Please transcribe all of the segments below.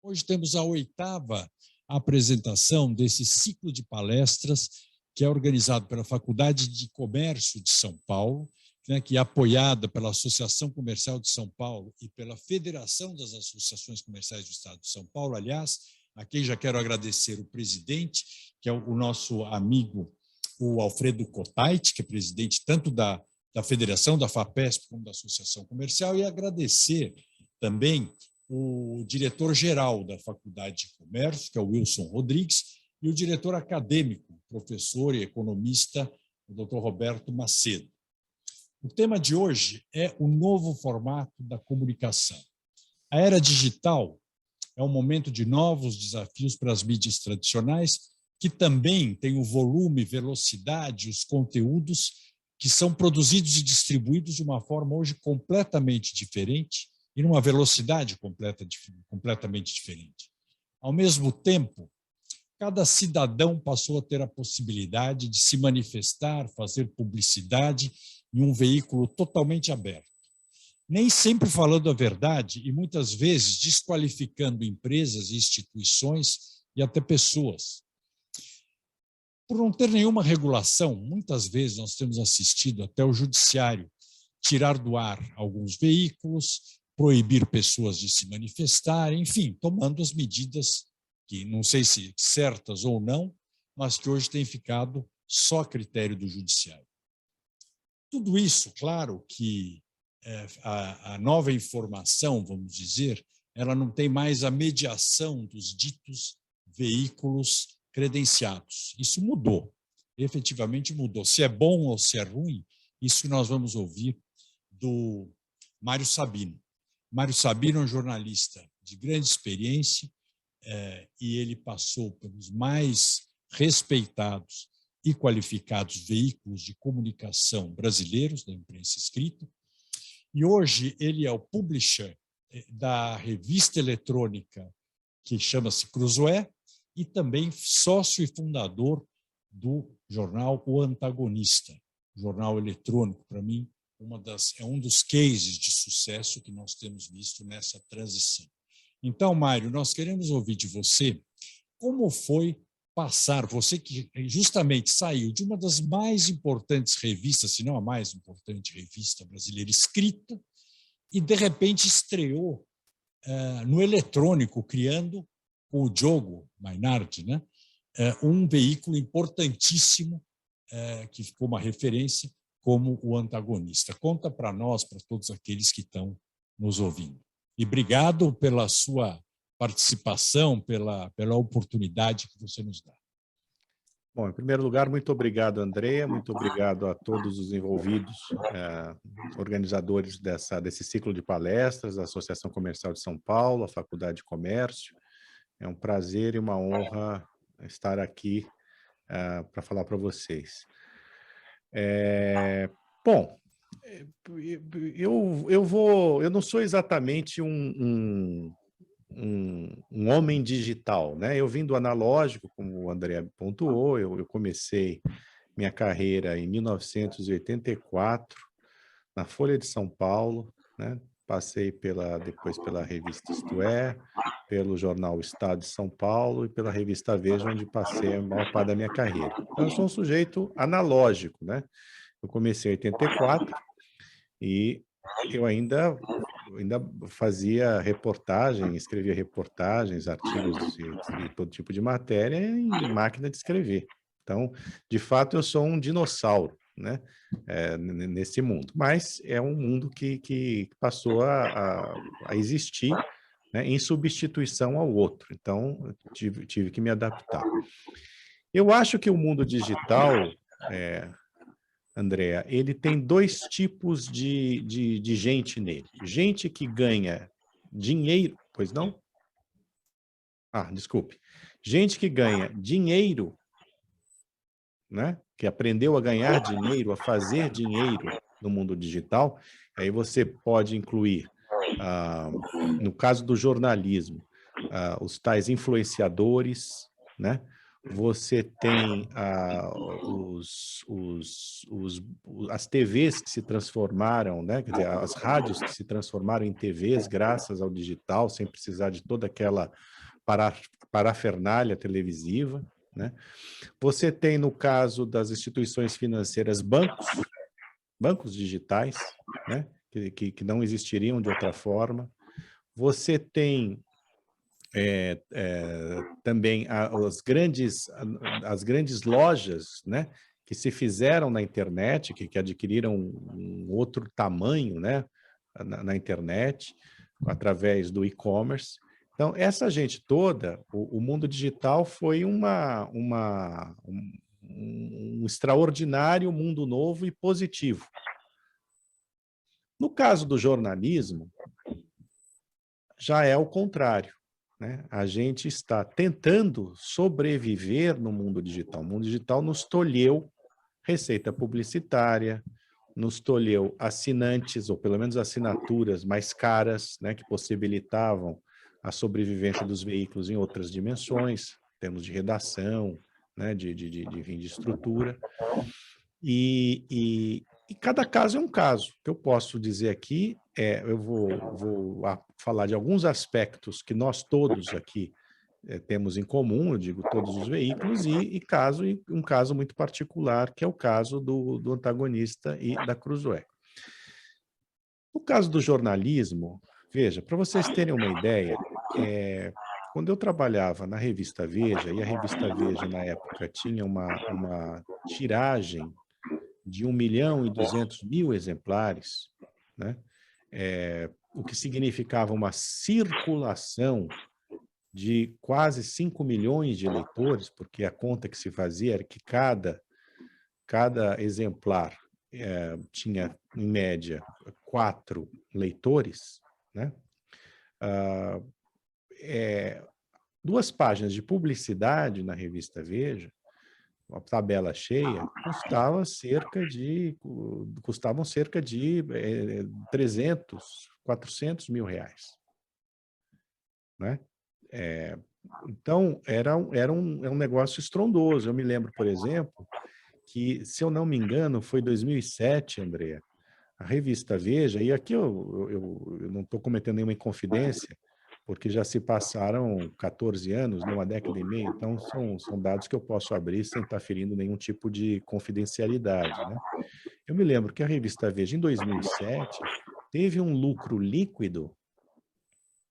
Hoje temos a 8ª apresentação desse ciclo de palestras que é organizado pela Faculdade de Comércio de São Paulo, que é apoiada pela Associação Comercial de São Paulo e pela Federação das Associações Comerciais do Estado de São Paulo. Aliás, a quem já quero agradecer o presidente, que é o nosso amigo, o Alfredo Cotait, que é presidente tanto da Federação, da FAPESP, como da Associação Comercial, e agradecer também o diretor-geral da Faculdade de Comércio, que é o Wilson Rodrigues, e o diretor acadêmico, professor e economista, o Dr. Roberto Macedo. O tema de hoje é o novo formato da comunicação. A era digital é um momento de novos desafios para as mídias tradicionais, que também têm o volume, velocidade, os conteúdos que são produzidos e distribuídos de uma forma hoje completamente diferente e numa velocidade completamente diferente. Ao mesmo tempo, cada cidadão passou a ter a possibilidade de se manifestar, fazer publicidade em um veículo totalmente aberto. Nem sempre falando a verdade e muitas vezes desqualificando empresas, instituições e até pessoas. Por não ter nenhuma regulação, muitas vezes nós temos assistido até o judiciário tirar do ar alguns veículos, proibir pessoas de se manifestarem, enfim, tomando as medidas que não sei se certas ou não, mas que hoje têm ficado só a critério do judiciário. Tudo isso, claro que a nova informação, vamos dizer, ela não tem mais a mediação dos ditos veículos credenciados. Isso mudou, efetivamente mudou. Se é bom ou se é ruim, isso nós vamos ouvir do Mário Sabino. Mário Sabino é um jornalista de grande experiência e ele passou pelos mais respeitados e qualificados veículos de comunicação brasileiros, da imprensa escrita, e hoje ele é o publisher da revista eletrônica que chama-se Cruzoé e também sócio e fundador do jornal O Antagonista, jornal eletrônico, para mim, é um dos cases de sucesso que nós temos visto nessa transição. Então, Mário, nós queremos ouvir de você como foi passar, você que justamente saiu de uma das mais importantes revistas, se não a mais importante revista brasileira escrita, e de repente estreou no eletrônico, criando com o Diogo Mainardi, né, um veículo importantíssimo que ficou uma referência como O Antagonista. Conta para nós, para todos aqueles que estão nos ouvindo. E obrigado pela sua participação, pela oportunidade que você nos dá. Bom, em primeiro lugar, muito obrigado, Andrea, muito obrigado a todos os envolvidos, organizadores desse ciclo de palestras, a Associação Comercial de São Paulo, a Faculdade de Comércio. É um prazer e uma honra estar aqui para falar para vocês. Bom, eu não sou exatamente um homem digital, né? Eu vim do analógico, como o André pontuou, eu comecei minha carreira em 1984, na Folha de São Paulo, né? Passei depois pela revista Isto É, pelo jornal Estado de São Paulo e pela revista Veja, onde passei a maior parte da minha carreira. Então, eu sou um sujeito analógico, né? Eu comecei em 84 e eu ainda fazia reportagem, escrevia reportagens, artigos e todo tipo de matéria em máquina de escrever. Então, de fato, eu sou um dinossauro, né, nesse mundo. Mas é um mundo que passou a existir, né, em substituição ao outro. Então, eu tive que me adaptar. Eu acho que o mundo digital, Andrea, ele tem dois tipos de gente nele. Gente que ganha dinheiro, pois não? Desculpe. Gente que ganha dinheiro, né? Que aprendeu a ganhar dinheiro, a fazer dinheiro no mundo digital. Aí você pode incluir, no caso do jornalismo, os tais influenciadores, né? você tem as TVs que se transformaram, né? Quer dizer, as rádios que se transformaram em TVs graças ao digital, sem precisar de toda aquela parafernália televisiva, né? Você tem, no caso das instituições financeiras, bancos digitais, né? Que não existiriam de outra forma. Você tem também as grandes lojas, né, que se fizeram na internet, que adquiriram um outro tamanho, né, na internet, através do e-commerce. Então, essa gente toda, o mundo digital foi um extraordinário mundo novo e positivo. No caso do jornalismo, já é o contrário, né? A gente está tentando sobreviver no mundo digital. O mundo digital nos tolheu receita publicitária, nos tolheu assinantes, ou pelo menos assinaturas mais caras, né, que possibilitavam a sobrevivência dos veículos em outras dimensões, em termos de redação, né, de estrutura. E cada caso é um caso. O que eu posso dizer aqui eu vou falar de alguns aspectos que nós todos aqui temos em comum, eu digo todos os veículos, e um caso muito particular, que é o caso do antagonista e da Cruzoé. No caso do jornalismo, veja, para vocês terem uma ideia, quando eu trabalhava na revista Veja, e a revista Veja na época tinha uma tiragem de 1.200.000 exemplares, né? O que significava uma circulação de quase 5 milhões de leitores, porque a conta que se fazia era que cada exemplar tinha, em média, 4 leitores, né? 2 páginas de publicidade na revista Veja, uma tabela cheia, custavam cerca de 300, 400 mil reais, né? Então, é um negócio estrondoso. Eu me lembro, por exemplo, que, se eu não me engano, foi 2007, Andrea, a revista Veja, e aqui eu não estou cometendo nenhuma inconfidência, porque já se passaram 14 anos, uma década e meia, então são dados que eu posso abrir sem estar ferindo nenhum tipo de confidencialidade, né? Eu me lembro que a revista Veja, em 2007, teve um lucro líquido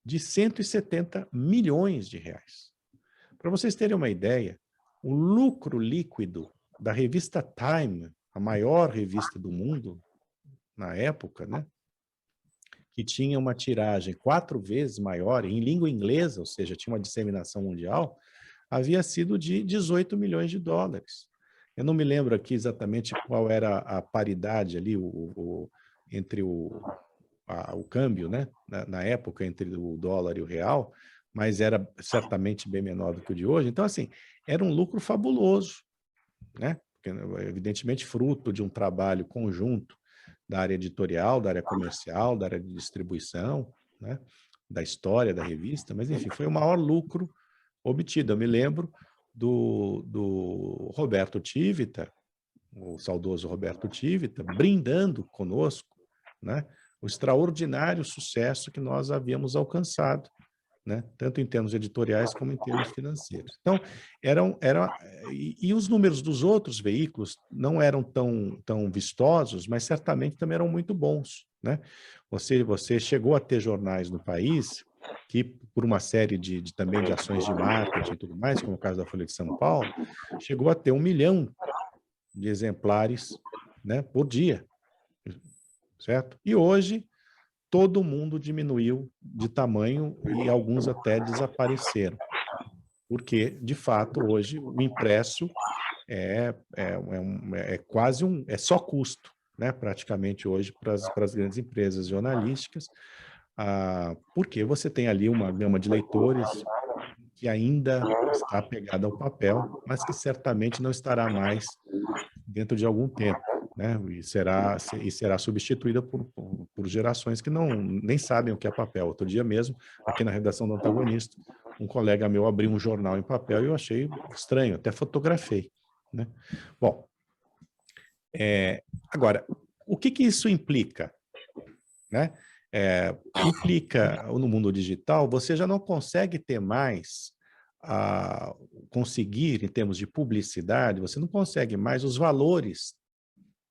de 170 milhões de reais. Para vocês terem uma ideia, o lucro líquido da revista Time, a maior revista do mundo na época, né, que tinha uma tiragem 4 vezes maior, em língua inglesa, ou seja, tinha uma disseminação mundial, havia sido de 18 milhões de dólares. Eu não me lembro aqui exatamente qual era a paridade ali entre o câmbio, né, na época, entre o dólar e o real, mas era certamente bem menor do que o de hoje. Então, assim, era um lucro fabuloso, né? Evidentemente fruto de um trabalho conjunto da área editorial, da área comercial, da área de distribuição, né, da história da revista, mas enfim, foi o maior lucro obtido. Eu me lembro do Roberto Tivita, o saudoso Roberto Tivita, brindando conosco, né, o extraordinário sucesso que nós havíamos alcançado, né, tanto em termos editoriais como em termos financeiros. Então, e os números dos outros veículos não eram tão vistosos, mas certamente também eram muito bons, né? Você chegou a ter jornais no país que, por uma série também de ações de marketing e tudo mais, como o caso da Folha de São Paulo, chegou a ter 1 milhão de exemplares, né, por dia, certo? E hoje todo mundo diminuiu de tamanho e alguns até desapareceram, porque, de fato, hoje o impresso quase é só custo, né, praticamente hoje para as grandes empresas jornalísticas, porque você tem ali uma gama de leitores que ainda está apegada ao papel, mas que certamente não estará mais dentro de algum tempo, né? E será substituída por gerações que nem sabem o que é papel. Outro dia mesmo, aqui na redação do Antagonista, um colega meu abriu um jornal em papel e eu achei estranho, até fotografei, né? Bom, agora, o que isso implica, né? Implica, no mundo digital, você já não consegue ter mais, conseguir, em termos de publicidade, você não consegue mais os valores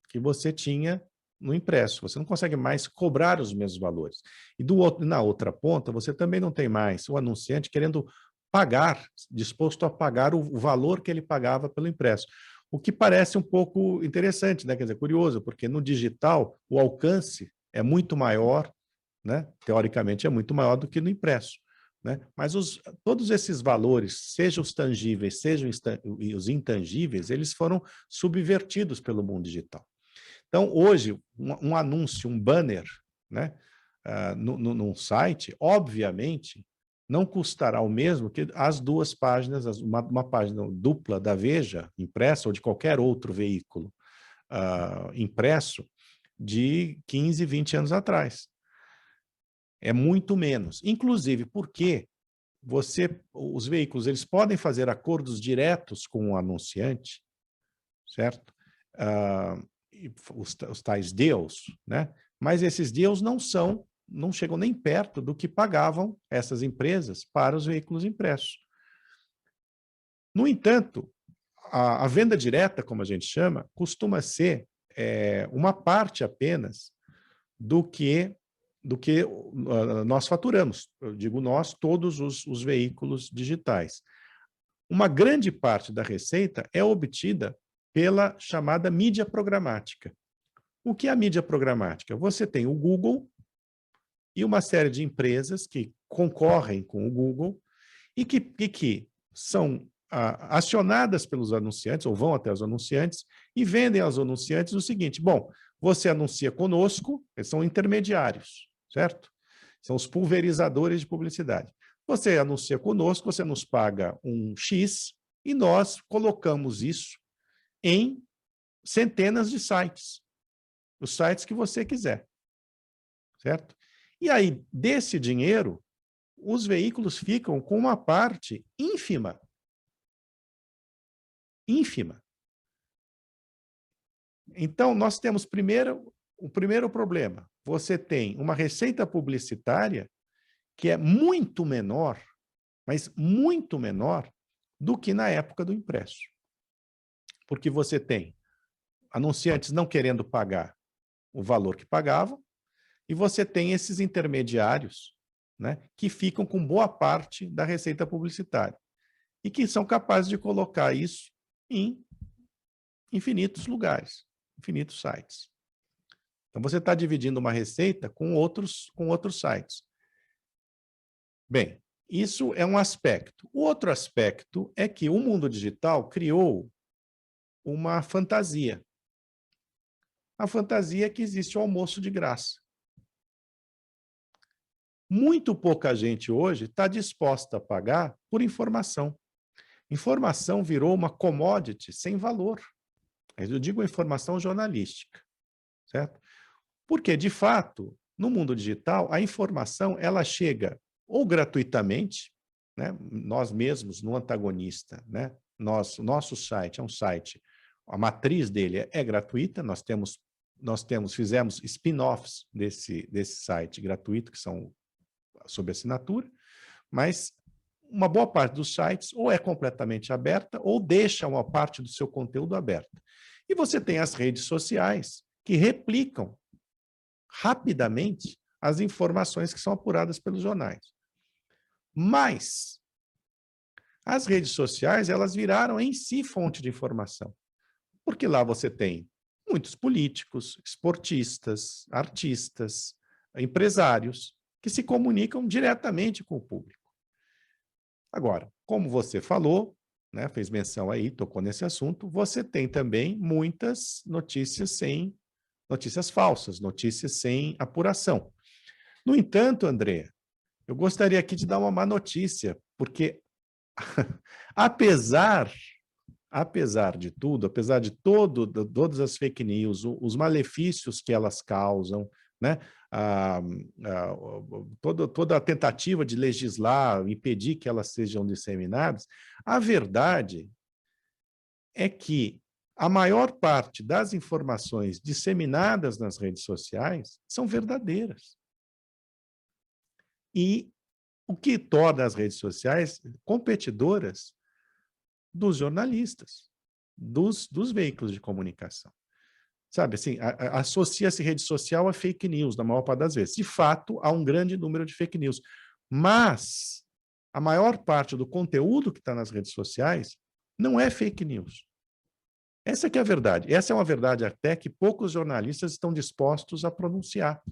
que você tinha no impresso. Você não consegue mais cobrar os mesmos valores. E na outra ponta, você também não tem mais o anunciante querendo pagar, disposto a pagar o valor que ele pagava pelo impresso. O que parece um pouco interessante, né? Quer dizer, curioso, porque no digital o alcance é muito maior, né? Teoricamente é muito maior do que no impresso, né? Mas todos esses valores, sejam os tangíveis, sejam os intangíveis, eles foram subvertidos pelo mundo digital. Então, hoje, um anúncio, um banner, né, num site, obviamente, não custará o mesmo que as duas páginas, uma página dupla da Veja, impressa, ou de qualquer outro veículo impresso, de 15, 20 anos atrás. É muito menos. Inclusive porque os veículos eles podem fazer acordos diretos com o anunciante, certo? Os tais deals, né? Mas esses deals não chegam nem perto do que pagavam essas empresas para os veículos impressos. No entanto, a venda direta, como a gente chama, costuma ser uma parte apenas do que nós faturamos. Eu digo nós, todos os veículos digitais. Uma grande parte da receita é obtida pela chamada mídia programática. O que é a mídia programática? Você tem o Google e uma série de empresas que concorrem com o Google e que são acionadas pelos anunciantes, ou vão até os anunciantes, e vendem aos anunciantes o seguinte: bom, você anuncia conosco, eles são intermediários, certo? São os pulverizadores de publicidade. Você anuncia conosco, você nos paga um X e nós colocamos isso em centenas de sites, os sites que você quiser, certo? E aí, desse dinheiro, os veículos ficam com uma parte ínfima. Ínfima. Então, nós temos o primeiro problema. Você tem uma receita publicitária que é muito menor, mas muito menor, do que na época do impresso. Porque você tem anunciantes não querendo pagar o valor que pagavam, e você tem esses intermediários, né, que ficam com boa parte da receita publicitária e que são capazes de colocar isso em infinitos lugares, infinitos sites. Então, você está dividindo uma receita com outros sites. Bem, isso é um aspecto. O outro aspecto é que o mundo digital criou uma fantasia. A fantasia é que existe o almoço de graça. Muito pouca gente hoje está disposta a pagar por informação. Informação virou uma commodity sem valor. Eu digo informação jornalística, certo? Porque, de fato, no mundo digital, a informação ela chega ou gratuitamente, né? Nós mesmos, no Antagonista, né? O nosso site é um site, a matriz dele é gratuita, fizemos spin-offs desse site gratuito, que são sob assinatura, mas uma boa parte dos sites ou é completamente aberta ou deixa uma parte do seu conteúdo aberta. E você tem as redes sociais que replicam rapidamente as informações que são apuradas pelos jornais. Mas as redes sociais, elas viraram em si fonte de informação. Porque lá você tem muitos políticos, esportistas, artistas, empresários, que se comunicam diretamente com o público. Agora, como você falou, né, fez menção aí, tocou nesse assunto, você tem também muitas notícias falsas, notícias sem apuração. No entanto, André, eu gostaria aqui de dar uma má notícia, porque apesar de tudo, apesar de todas as fake news, os malefícios que elas causam, né, toda a tentativa de legislar, impedir que elas sejam disseminadas, a verdade é que a maior parte das informações disseminadas nas redes sociais são verdadeiras. E o que torna as redes sociais competidoras dos jornalistas, dos veículos de comunicação. Sabe, assim, associa-se rede social a fake news, na maior parte das vezes. De fato, há um grande número de fake news. Mas a maior parte do conteúdo que está nas redes sociais não é fake news. Essa que é a verdade. Essa é uma verdade até que poucos jornalistas estão dispostos a pronunciar.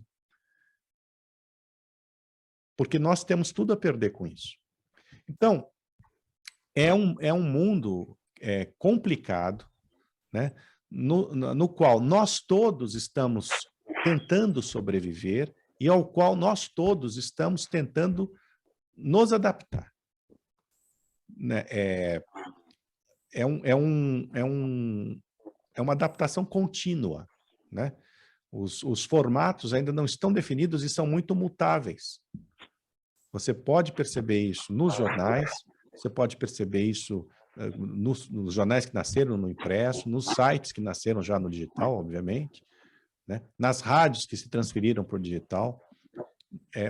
Porque nós temos tudo a perder com isso. Então, é um mundo complicado, né? No qual nós todos estamos tentando sobreviver e ao qual nós todos estamos tentando nos adaptar. Né? É uma adaptação contínua. Né? Os formatos ainda não estão definidos e são muito mutáveis. Você pode perceber isso nos jornais, você pode perceber isso nos jornais que nasceram no impresso, nos sites que nasceram já no digital, obviamente, né? Nas rádios que se transferiram para o digital.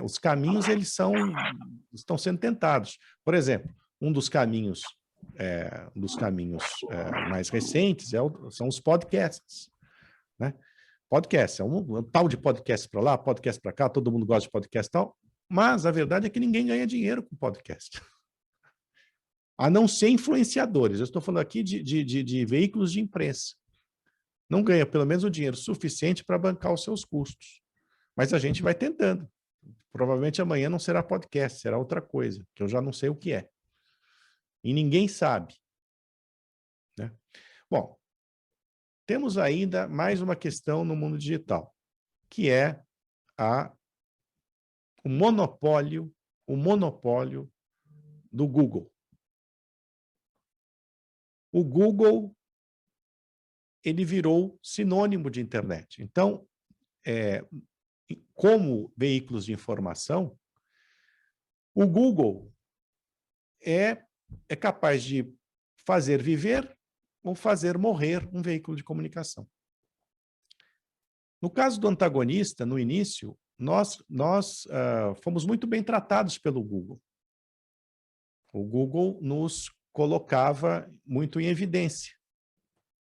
Os caminhos estão sendo tentados. Por exemplo, um dos caminhos mais recentes são os podcasts. Né? Podcast, um tal de podcast para lá, podcast para cá, todo mundo gosta de podcast e tal, mas a verdade é que ninguém ganha dinheiro com podcast. A não ser influenciadores. Eu estou falando aqui de veículos de imprensa. Não ganha pelo menos o dinheiro suficiente para bancar os seus custos. Mas a gente vai tentando. Provavelmente amanhã não será podcast, será outra coisa, que eu já não sei o que é. E ninguém sabe. Né? Bom, temos ainda mais uma questão no mundo digital, que é o monopólio do Google. O Google, ele virou sinônimo de internet. Então, como veículos de informação, o Google é capaz de fazer viver ou fazer morrer um veículo de comunicação. No caso do Antagonista, no início, nós fomos muito bem tratados pelo Google. O Google nos colocava muito em evidência.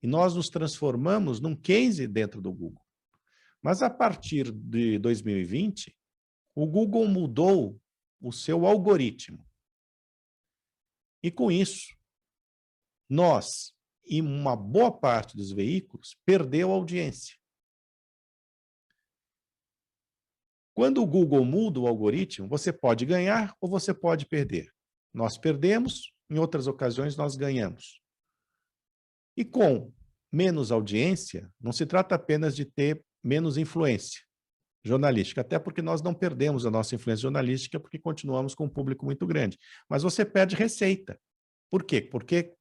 E nós nos transformamos num case dentro do Google. Mas a partir de 2020, o Google mudou o seu algoritmo. E com isso, nós, e uma boa parte dos veículos, perdeu a audiência. Quando o Google muda o algoritmo, você pode ganhar ou você pode perder. Nós perdemos, em outras ocasiões nós ganhamos. E com menos audiência, não se trata apenas de ter menos influência jornalística, até porque nós não perdemos a nossa influência jornalística porque continuamos com um público muito grande. Mas você perde receita. Por quê? Porque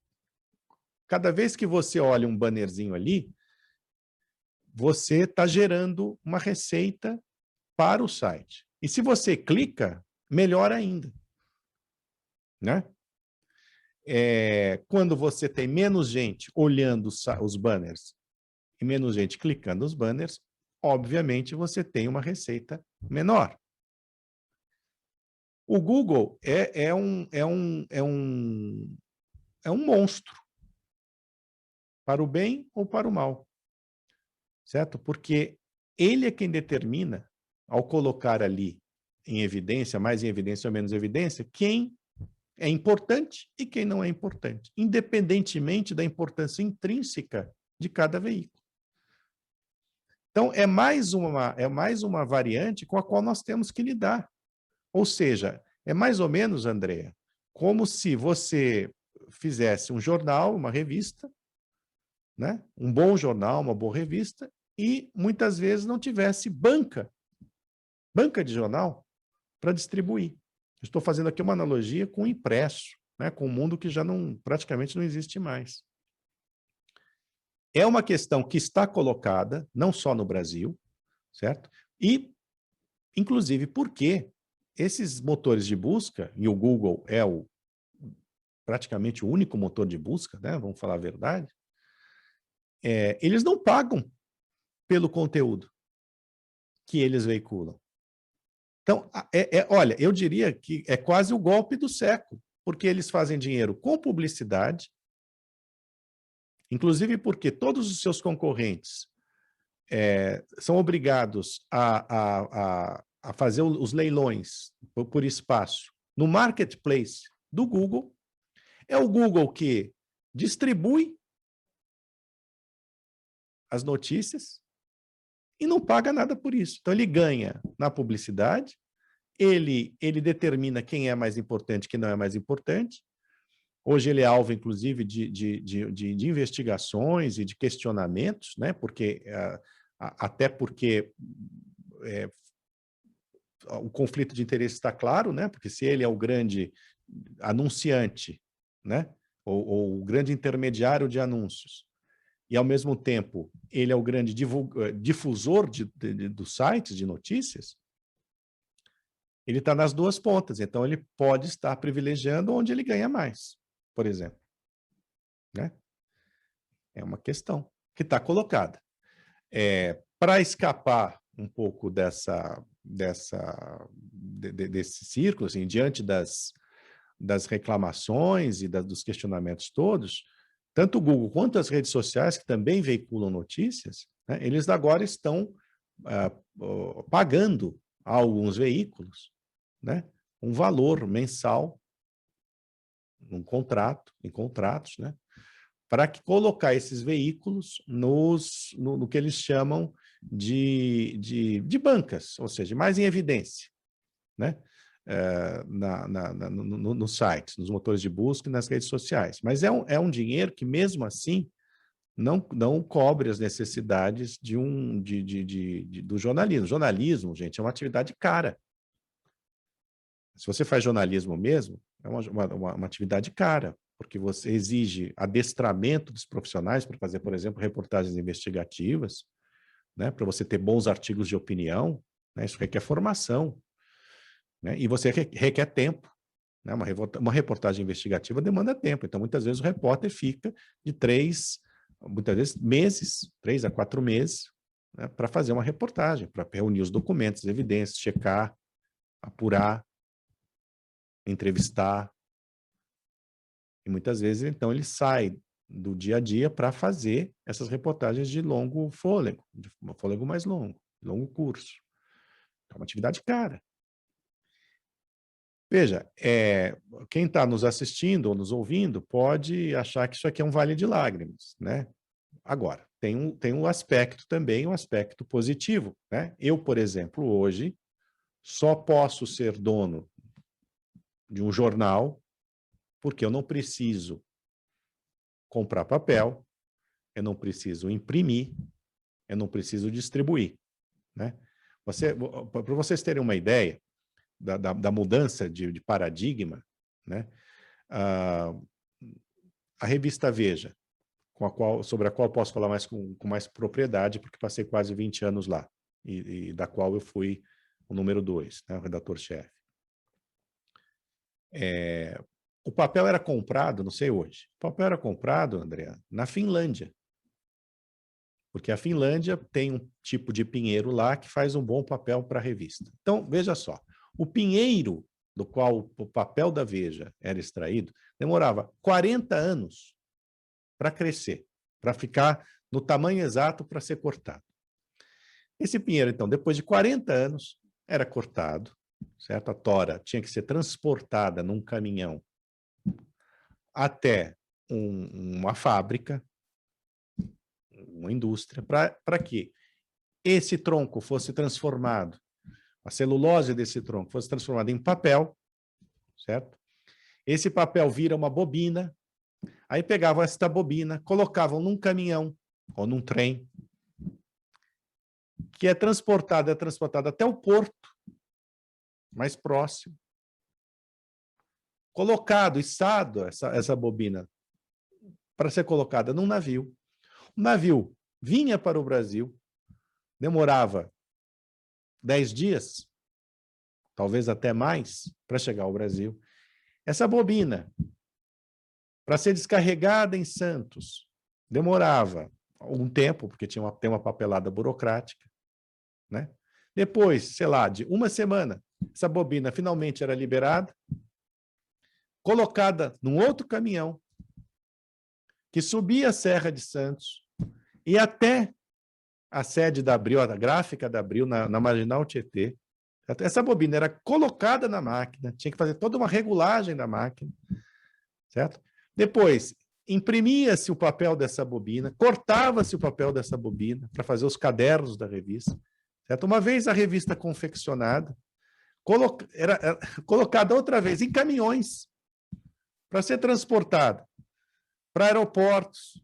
cada vez que você olha um bannerzinho ali, você está gerando uma receita para o site. E se você clica, melhor ainda. Né? Quando você tem menos gente olhando os banners e menos gente clicando nos banners, obviamente você tem uma receita menor. O Google é um monstro, para o bem ou para o mal, certo? Porque ele é quem determina, ao colocar ali em evidência, mais em evidência ou menos evidência, quem é importante e quem não é importante, independentemente da importância intrínseca de cada veículo. Então, é mais uma variante com a qual nós temos que lidar. Ou seja, é mais ou menos, Andréa, como se você fizesse um jornal, uma revista, né? Um bom jornal, uma boa revista, e muitas vezes não tivesse banca de jornal para distribuir. Estou fazendo aqui uma analogia com o impresso, né? Com um mundo que já praticamente não existe mais. É uma questão que está colocada, não só no Brasil, certo? E Inclusive porque esses motores de busca, e o Google é praticamente o único motor de busca, né? Vamos falar a verdade, eles não pagam pelo conteúdo que eles veiculam. Então, olha, eu diria que é quase o golpe do século, porque eles fazem dinheiro com publicidade, inclusive porque todos os seus concorrentes são obrigados a fazer os leilões por espaço no marketplace do Google. É o Google que distribui as notícias e não paga nada por isso. Então, ele ganha na publicidade, ele determina quem é mais importante e quem não é mais importante. Hoje ele é alvo, inclusive, de investigações e de questionamentos, né? Até porque o conflito de interesse está claro, né? Porque se ele é o grande anunciante, né? Ou o grande intermediário de anúncios, e, ao mesmo tempo, ele é o grande difusor dos sites de notícias, ele está nas duas pontas. Então, ele pode estar privilegiando onde ele ganha mais, por exemplo. Né? É uma questão que está colocada. Para escapar um pouco desse círculo, assim, diante das reclamações e dos questionamentos todos, tanto o Google quanto as redes sociais, que também veiculam notícias, né, eles agora estão pagando a alguns veículos, né, um valor mensal em contratos, né, para colocar esses veículos no que eles chamam de bancas, ou seja, mais em evidência, né? Nos sites, nos motores de busca e nas redes sociais. Mas é um dinheiro que, mesmo assim, não cobre as necessidades do jornalismo. Jornalismo, gente, é uma atividade cara. Se você faz jornalismo mesmo, é uma atividade cara, porque você exige adestramento dos profissionais para fazer, por exemplo, reportagens investigativas, né, para você ter bons artigos de opinião, né, isso requer formação. Né? E você requer tempo. Né? Uma reportagem investigativa demanda tempo. Então, muitas vezes, o repórter fica de 3, muitas vezes, meses, 3 a 4 meses, né, para fazer uma reportagem, para reunir os documentos, evidências, checar, apurar, entrevistar. E muitas vezes, então, ele sai do dia a dia para fazer essas reportagens de longo fôlego, de um fôlego mais longo, longo curso. É uma atividade cara. Veja, quem está nos assistindo ou nos ouvindo pode achar que isso aqui é um vale de lágrimas, né? Agora, tem um aspecto também, um aspecto positivo, né? Eu, por exemplo, hoje, só posso ser dono de um jornal porque eu não preciso comprar papel, eu não preciso imprimir, eu não preciso distribuir, né? Para vocês terem uma ideia, da mudança de paradigma, né? A revista Veja, sobre a qual posso falar com mais propriedade, porque passei quase 20 anos lá, e da qual eu fui o número 2, né, o redator-chefe. O papel era comprado, não sei hoje, o papel era comprado, André, na Finlândia, porque a Finlândia tem um tipo de pinheiro lá que faz um bom papel para a revista. Então, veja só, o pinheiro do qual o papel da Veja era extraído demorava 40 anos para crescer, para ficar no tamanho exato para ser cortado. Esse pinheiro, então, depois de 40 anos, era cortado, certo? A tora tinha que ser transportada num caminhão até uma fábrica, uma indústria, para que esse tronco fosse transformado, a celulose desse tronco fosse transformada em papel, certo? Esse papel vira uma bobina, aí pegavam esta bobina, colocavam num caminhão ou num trem, que é transportada até o porto mais próximo, colocado, içado essa bobina para ser colocada num navio. O navio vinha para o Brasil, demorava 10 dias talvez até mais, para chegar ao Brasil. Essa bobina, para ser descarregada em Santos, demorava algum tempo, porque tem uma papelada burocrática, né? Depois, sei lá, de uma semana, essa bobina finalmente era liberada, colocada num outro caminhão, que subia a Serra de Santos e até a sede da Abril, a gráfica da Abril, na Marginal Tietê. Essa bobina era colocada na máquina, tinha que fazer toda uma regulagem da máquina, certo? Depois, imprimia-se o papel dessa bobina, cortava-se o papel dessa bobina para fazer os cadernos da revista, certo? Uma vez a revista confeccionada, era colocada outra vez em caminhões para ser transportada para aeroportos,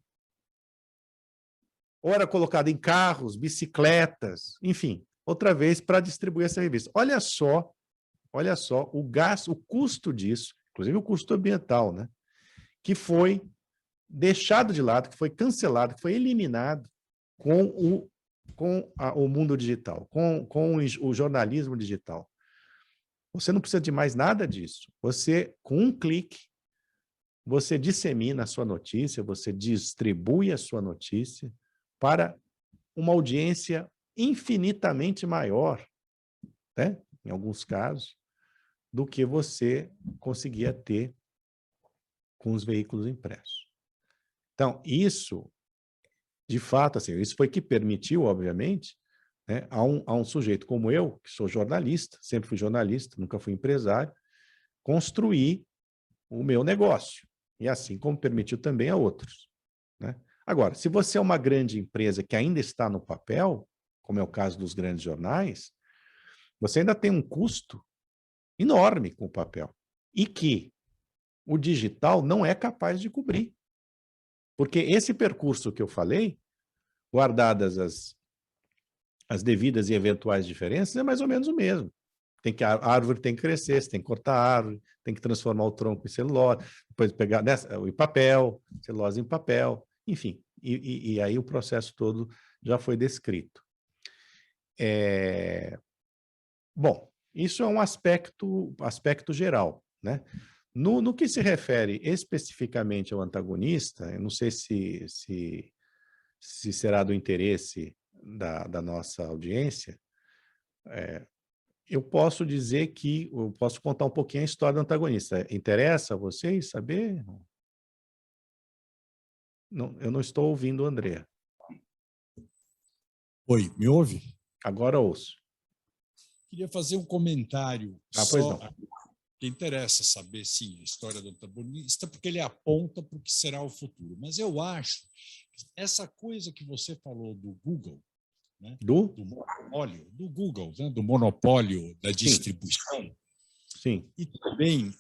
ou era colocada em carros, bicicletas, enfim, outra vez para distribuir essa revista. Olha só o gasto, o custo disso, inclusive o custo ambiental, né? Que foi deixado de lado, que foi cancelado, que foi eliminado com o mundo digital, com o jornalismo digital. Você não precisa de mais nada disso. Você, com um clique, você dissemina a sua notícia, você distribui a sua notícia para uma audiência infinitamente maior, né? Em alguns casos, do que você conseguia ter com os veículos impressos. Então, isso, de fato, assim, isso foi que permitiu, obviamente, né, a um sujeito como eu, que sou jornalista, sempre fui jornalista, nunca fui empresário, construir o meu negócio. E assim como permitiu também a outros, né? Agora, se você é uma grande empresa que ainda está no papel, como é o caso dos grandes jornais, você ainda tem um custo enorme com o papel. E que o digital não é capaz de cobrir. Porque esse percurso que eu falei, guardadas as devidas e eventuais diferenças, é mais ou menos o mesmo. A árvore tem que crescer, você tem que cortar a árvore, tem que transformar o tronco em celulose, depois pegar em papel, celulose em papel, enfim. E aí o processo todo já foi descrito. Bom, isso é um aspecto geral, né? No que se refere especificamente ao antagonista, eu não sei se será do interesse da nossa audiência, eu posso dizer que eu posso contar um pouquinho a história do antagonista. Interessa a vocês saber? Não, eu não estou ouvindo o André. Oi, me ouve? Agora ouço. Queria fazer um comentário Pois só, não. que interessa saber, sim, a história do antagonista, porque ele aponta para o que será o futuro. Mas eu acho que essa coisa que você falou do Google, né, do monopólio, do Google, né, do monopólio da distribuição, sim. E também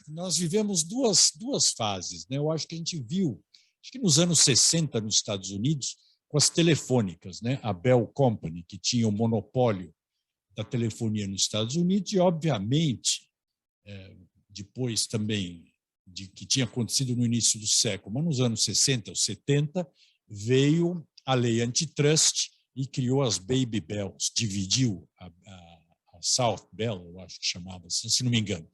nós vivemos duas fases, né? Eu acho que a gente viu, acho que nos anos 60 nos Estados Unidos, com as telefônicas, né? A Bell Company, que tinha o monopólio da telefonia nos Estados Unidos, e, obviamente, depois também de que tinha acontecido no início do século, mas nos anos 60 ou 70, veio a lei antitrust e criou as Baby Bells, dividiu a South Bell, eu acho que chamava assim, se não me engano.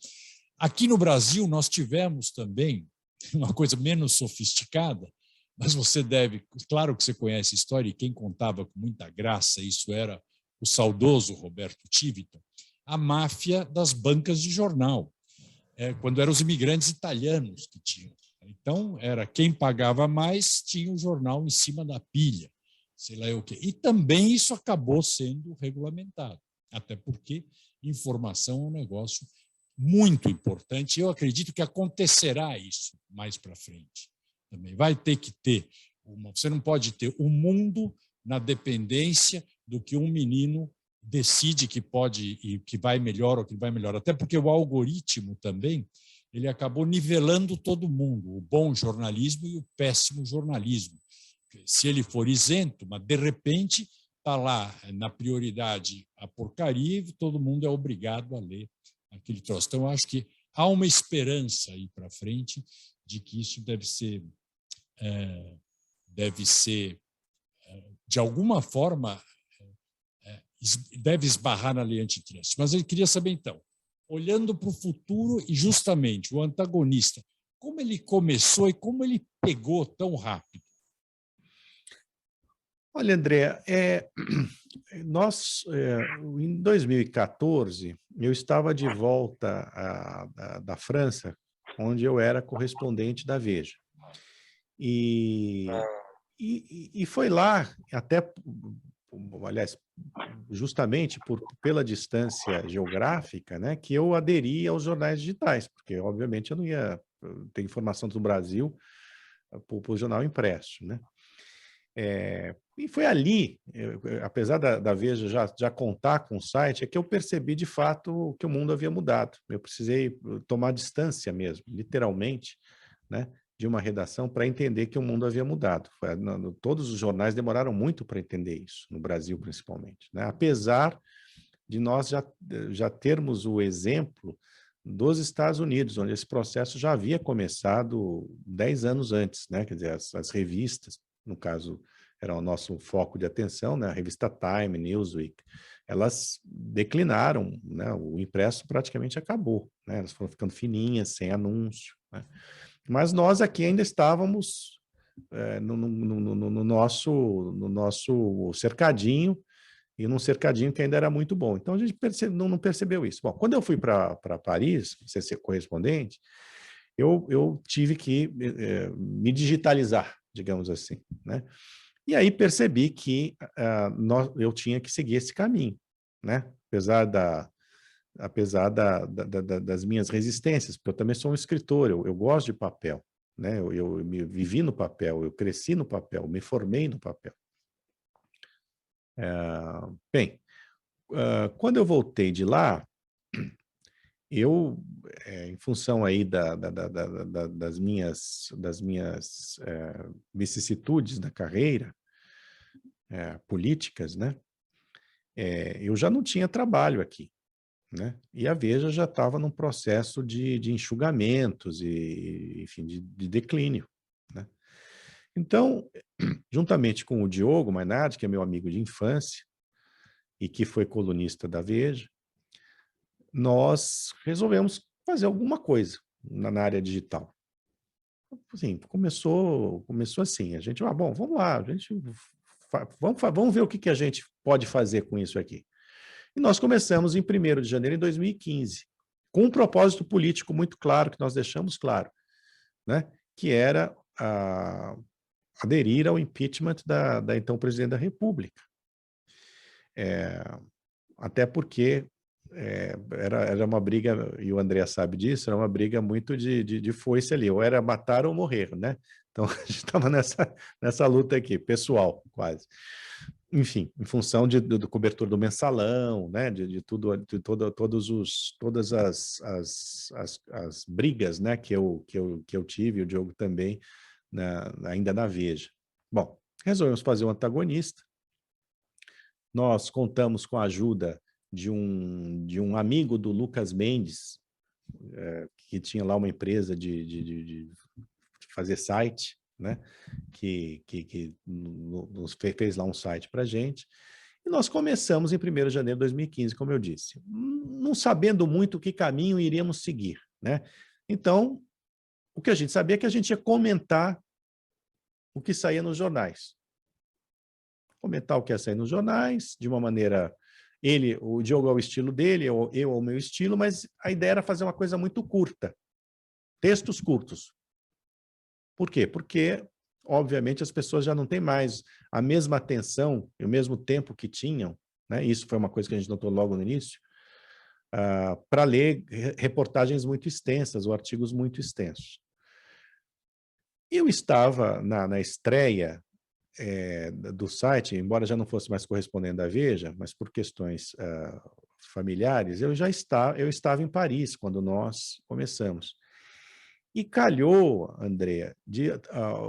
Aqui no Brasil, nós tivemos também uma coisa menos sofisticada, mas você deve, claro que você conhece a história, e quem contava com muita graça, isso era o saudoso Roberto Tivita, a máfia das bancas de jornal, quando eram os imigrantes italianos que tinham. Então, era quem pagava mais, tinha o jornal em cima da pilha, sei lá o quê. E também isso acabou sendo regulamentado, até porque informação é um negócio muito importante. Eu acredito que acontecerá isso mais para frente. Também vai ter que ter você não pode ter o mundo na dependência do que um menino decide que pode e que vai melhor ou que vai melhor. Até porque o algoritmo também ele acabou nivelando todo mundo, o bom jornalismo e o péssimo jornalismo. Se ele for isento, mas de repente está lá na prioridade a porcaria e todo mundo é obrigado a ler aquele troço. Então, eu acho que há uma esperança aí para frente de que isso deve ser, de alguma forma, deve esbarrar na lei antitrust. Mas eu queria saber, então, olhando para o futuro e justamente o antagonista, como ele começou e como ele pegou tão rápido? Olha, André, em 2014, eu estava de volta da França, onde eu era correspondente da Veja. E foi lá, aliás, justamente pela distância geográfica, né, que eu aderi aos jornais digitais, porque, obviamente, eu não ia ter informação do Brasil para o jornal impresso, né? E foi ali, apesar da Veja já contar com o site, é que eu percebi de fato que o mundo havia mudado. Eu precisei tomar distância mesmo, literalmente, né, de uma redação para entender que o mundo havia mudado. Todos os jornais demoraram muito para entender isso, no Brasil principalmente, né? Apesar de nós já termos o exemplo dos Estados Unidos, onde esse processo já havia começado 10 anos antes, né? Quer dizer, as revistas, no caso, era o nosso foco de atenção, né? A revista Time, Newsweek, elas declinaram, né? O impresso praticamente acabou, né? Elas foram ficando fininhas, sem anúncio, né? Mas nós aqui ainda estávamos no nosso cercadinho, e num cercadinho que ainda era muito bom. Então, a gente não percebeu isso. Bom, quando eu fui para Paris, ser correspondente, eu tive que me digitalizar, digamos assim, né? E aí percebi que eu tinha que seguir esse caminho, né? Apesar das minhas resistências, porque eu também sou um escritor, eu gosto de papel, né? Eu me vivi no papel, eu cresci no papel, me formei no papel. Bem, quando eu voltei de lá, eu, em função aí das minhas vicissitudes da carreira, políticas, né? Eu já não tinha trabalho aqui, né? E a Veja já estava num processo de enxugamentos e, enfim, de declínio, né? Então, juntamente com o Diogo Mainardi, que é meu amigo de infância e que foi colunista da Veja, nós resolvemos fazer alguma coisa na área digital. Assim, começou assim, a gente, bom, vamos lá, a gente vamos ver o que a gente pode fazer com isso aqui. E nós começamos em 1º de janeiro de 2015, com um propósito político muito claro, que nós deixamos claro, né? Que era aderir ao impeachment da então presidente da República. Até porque era uma briga, e o André sabe disso, era uma briga muito de foice ali, ou era matar ou morrer, né? Então, a gente estava nessa luta aqui, pessoal, quase. Enfim, em função do cobertor do mensalão, né? Todas as brigas, né? que eu tive, o Diogo também, ainda na Veja. Bom, resolvemos fazer um antagonista. Nós contamos com a ajuda de um amigo do Lucas Mendes, que tinha lá uma empresa de fazer site, né? que nos fez lá um site para a gente. E nós começamos em 1º de janeiro de 2015, como eu disse, não sabendo muito que caminho iríamos seguir, né? Então, o que a gente sabia é que a gente ia comentar o que saía nos jornais. Comentar o que ia sair nos jornais, de uma maneira... o Diogo é o estilo dele, eu é o meu estilo, mas a ideia era fazer uma coisa muito curta. Textos curtos. Por quê? Porque, obviamente, as pessoas já não têm mais a mesma atenção e o mesmo tempo que tinham, né? Isso foi uma coisa que a gente notou logo no início, para ler reportagens muito extensas ou artigos muito extensos. Eu estava na estreia do site, embora já não fosse mais correspondente da Veja, mas por questões familiares, eu estava em Paris quando nós começamos. E calhou, Andrea, de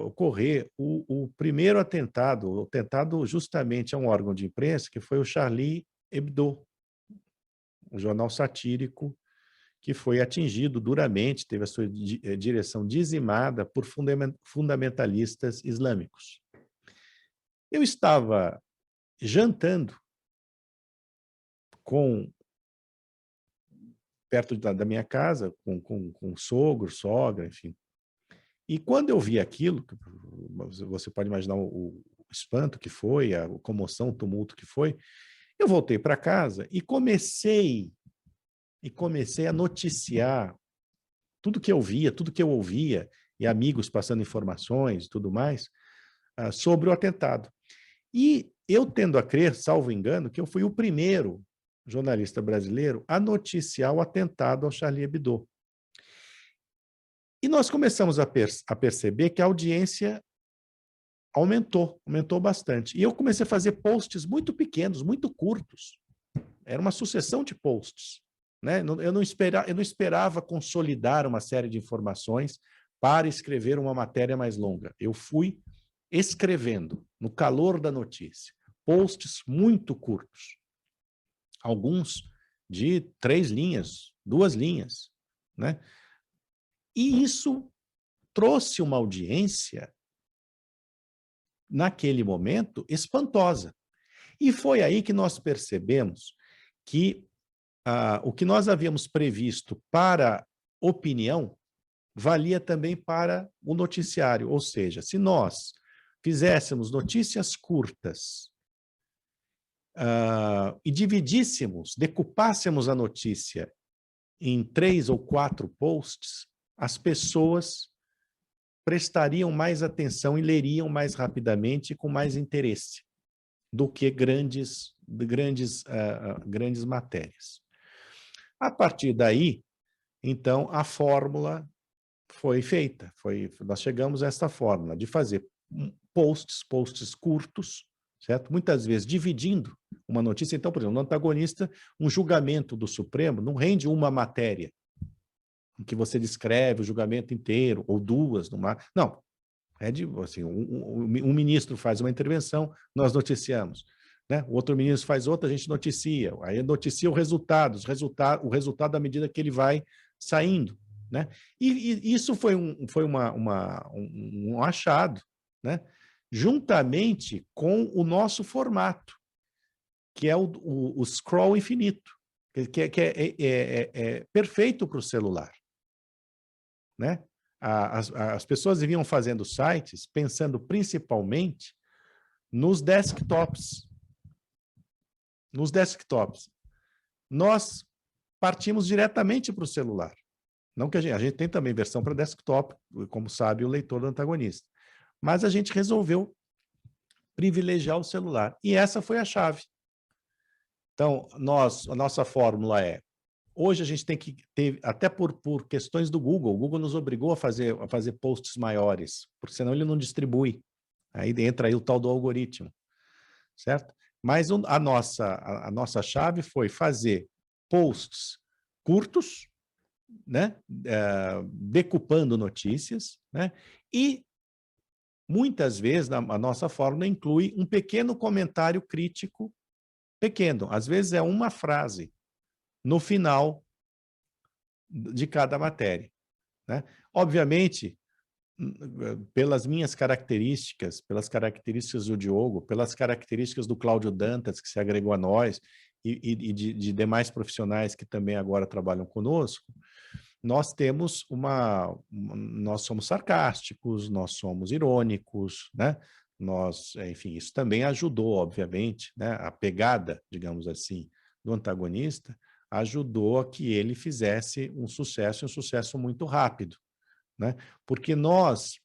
ocorrer o primeiro atentado, o atentado justamente a um órgão de imprensa, que foi o Charlie Hebdo, um jornal satírico que foi atingido duramente, teve a sua direção dizimada por fundamentalistas islâmicos. Eu estava jantando perto da minha casa, com sogro, sogra, enfim. E quando eu vi aquilo, você pode imaginar o espanto que foi, a comoção, o tumulto que foi, eu voltei para casa e comecei a noticiar tudo que eu via, tudo que eu ouvia, e amigos passando informações e tudo mais, sobre o atentado. E eu tendo a crer, salvo engano, que eu fui o primeiro jornalista brasileiro a noticiar o atentado ao Charlie Hebdo. E nós começamos a perceber que a audiência aumentou bastante. E eu comecei a fazer posts muito pequenos, muito curtos. Era uma sucessão de posts, né? Eu não esperava consolidar uma série de informações para escrever uma matéria mais longa. Eu fui escrevendo, no calor da notícia, posts muito curtos. Alguns de 3 linhas, 2 linhas, né? E isso trouxe uma audiência, naquele momento, espantosa. E foi aí que nós percebemos que o que nós havíamos previsto para opinião valia também para o noticiário. Ou seja, se nós fizéssemos notícias curtas e dividíssemos, decupássemos a notícia em 3 ou 4 posts, as pessoas prestariam mais atenção e leriam mais rapidamente e com mais interesse do que grandes matérias. A partir daí, então, a fórmula foi feita. Nós chegamos a essa fórmula de fazer posts curtos, certo? Muitas vezes dividindo uma notícia. Então, por exemplo, no Antagonista, um julgamento do Supremo não rende uma matéria, em que você descreve o julgamento inteiro, ou 2 numa... Não. Assim, um ministro faz uma intervenção, nós noticiamos. Né? O outro ministro faz outra, a gente noticia. Aí noticia o resultado à medida que ele vai saindo. Né? E isso foi um achado, né? Juntamente com o nosso formato, que é o scroll infinito, que é perfeito para o celular. Né? As pessoas vinham fazendo sites pensando principalmente nos desktops. Nós partimos diretamente para o celular. Não que a gente tem também versão para desktop, como sabe o leitor do Antagonista. Mas a gente resolveu privilegiar o celular. E essa foi a chave. Então, a nossa fórmula é: hoje a gente tem que ter, até por questões do Google, o Google nos obrigou a fazer posts maiores, porque senão ele não distribui. Aí entra aí o tal do algoritmo, certo? Mas a nossa chave foi fazer posts curtos, né? Decupando notícias, né? E muitas vezes a nossa fórmula inclui um pequeno comentário crítico, pequeno, às vezes é uma frase, no final de cada matéria. Né? Obviamente, pelas minhas características, pelas características do Diogo, pelas características do Cláudio Dantas, que se agregou a nós, e de demais profissionais que também agora trabalham conosco, nós temos nós somos sarcásticos, nós somos irônicos, né? Enfim, isso também ajudou, obviamente, né? A pegada, digamos assim, do Antagonista ajudou a que ele fizesse um sucesso muito rápido, né? Porque nós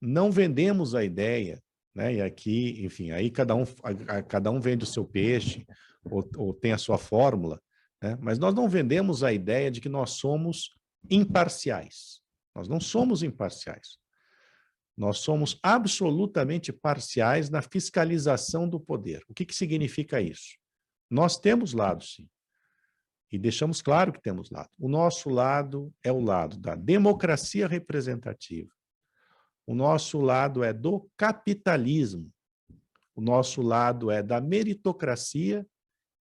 não vendemos a ideia, né? E aqui, enfim, aí cada um vende o seu peixe ou tem a sua fórmula, né? Mas nós não vendemos a ideia de que nós somos imparciais. Nós não somos imparciais. Nós somos absolutamente parciais na fiscalização do poder. O que significa isso? Nós temos lado, sim. E deixamos claro que temos lado. O nosso lado é o lado da democracia representativa. O nosso lado é do capitalismo. O nosso lado é da meritocracia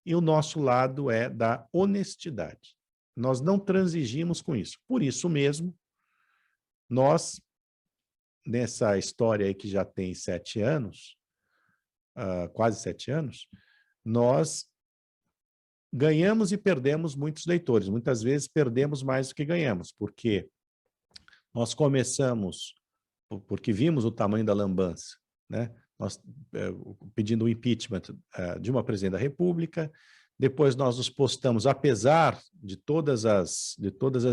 e o nosso lado é da honestidade. Nós não transigimos com isso. Por isso mesmo, nós, nessa história aí que já tem 7 anos, quase 7 anos, nós ganhamos e perdemos muitos leitores. Muitas vezes perdemos mais do que ganhamos, porque nós começamos, porque vimos o tamanho da lambança, né? Nós pedindo o impeachment de uma presidente da República, depois nós nos postamos, apesar de todas as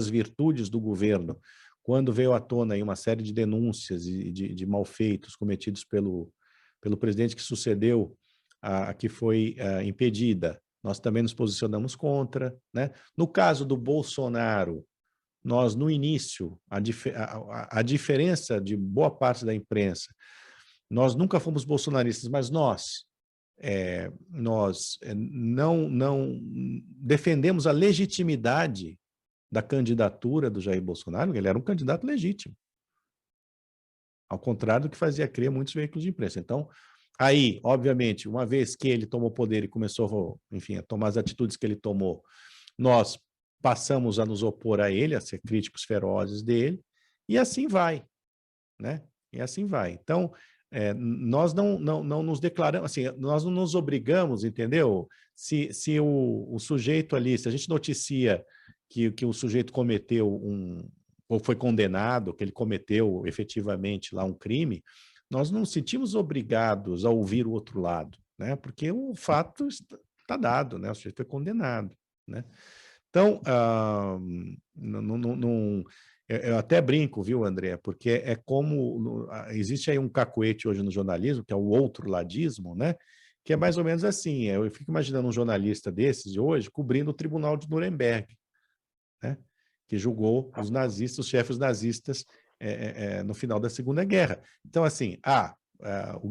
virtudes do governo, quando veio à tona aí uma série de denúncias e de malfeitos cometidos pelo presidente que sucedeu a que foi impedida, nós também nos posicionamos contra, né? No caso do Bolsonaro, nós, no início, a diferença de boa parte da imprensa, nós nunca fomos bolsonaristas, mas nós não defendemos a legitimidade da candidatura do Jair Bolsonaro, ele era um candidato legítimo, ao contrário do que fazia crer muitos veículos de imprensa. Então, aí, obviamente, uma vez que ele tomou poder e começou, enfim, a tomar as atitudes que ele tomou, nós passamos a nos opor a ele, a ser críticos ferozes dele, e assim vai, né? E assim vai. Então, nós não nos declaramos, assim, nós não nos obrigamos, entendeu? Se o sujeito ali, se a gente noticia que o sujeito cometeu ou foi condenado, que ele cometeu efetivamente lá um crime, nós não nos sentimos obrigados a ouvir o outro lado, né? Porque o fato está dado, né? O sujeito foi condenado, né? Então, eu até brinco, viu, André? Porque é como existe aí um cacoete hoje no jornalismo, que é o outro-ladismo, né? Que é mais ou menos assim. Eu fico imaginando um jornalista desses de hoje cobrindo o Tribunal de Nuremberg, né? Que julgou os nazistas, os chefes nazistas, no final da Segunda Guerra. Então, assim,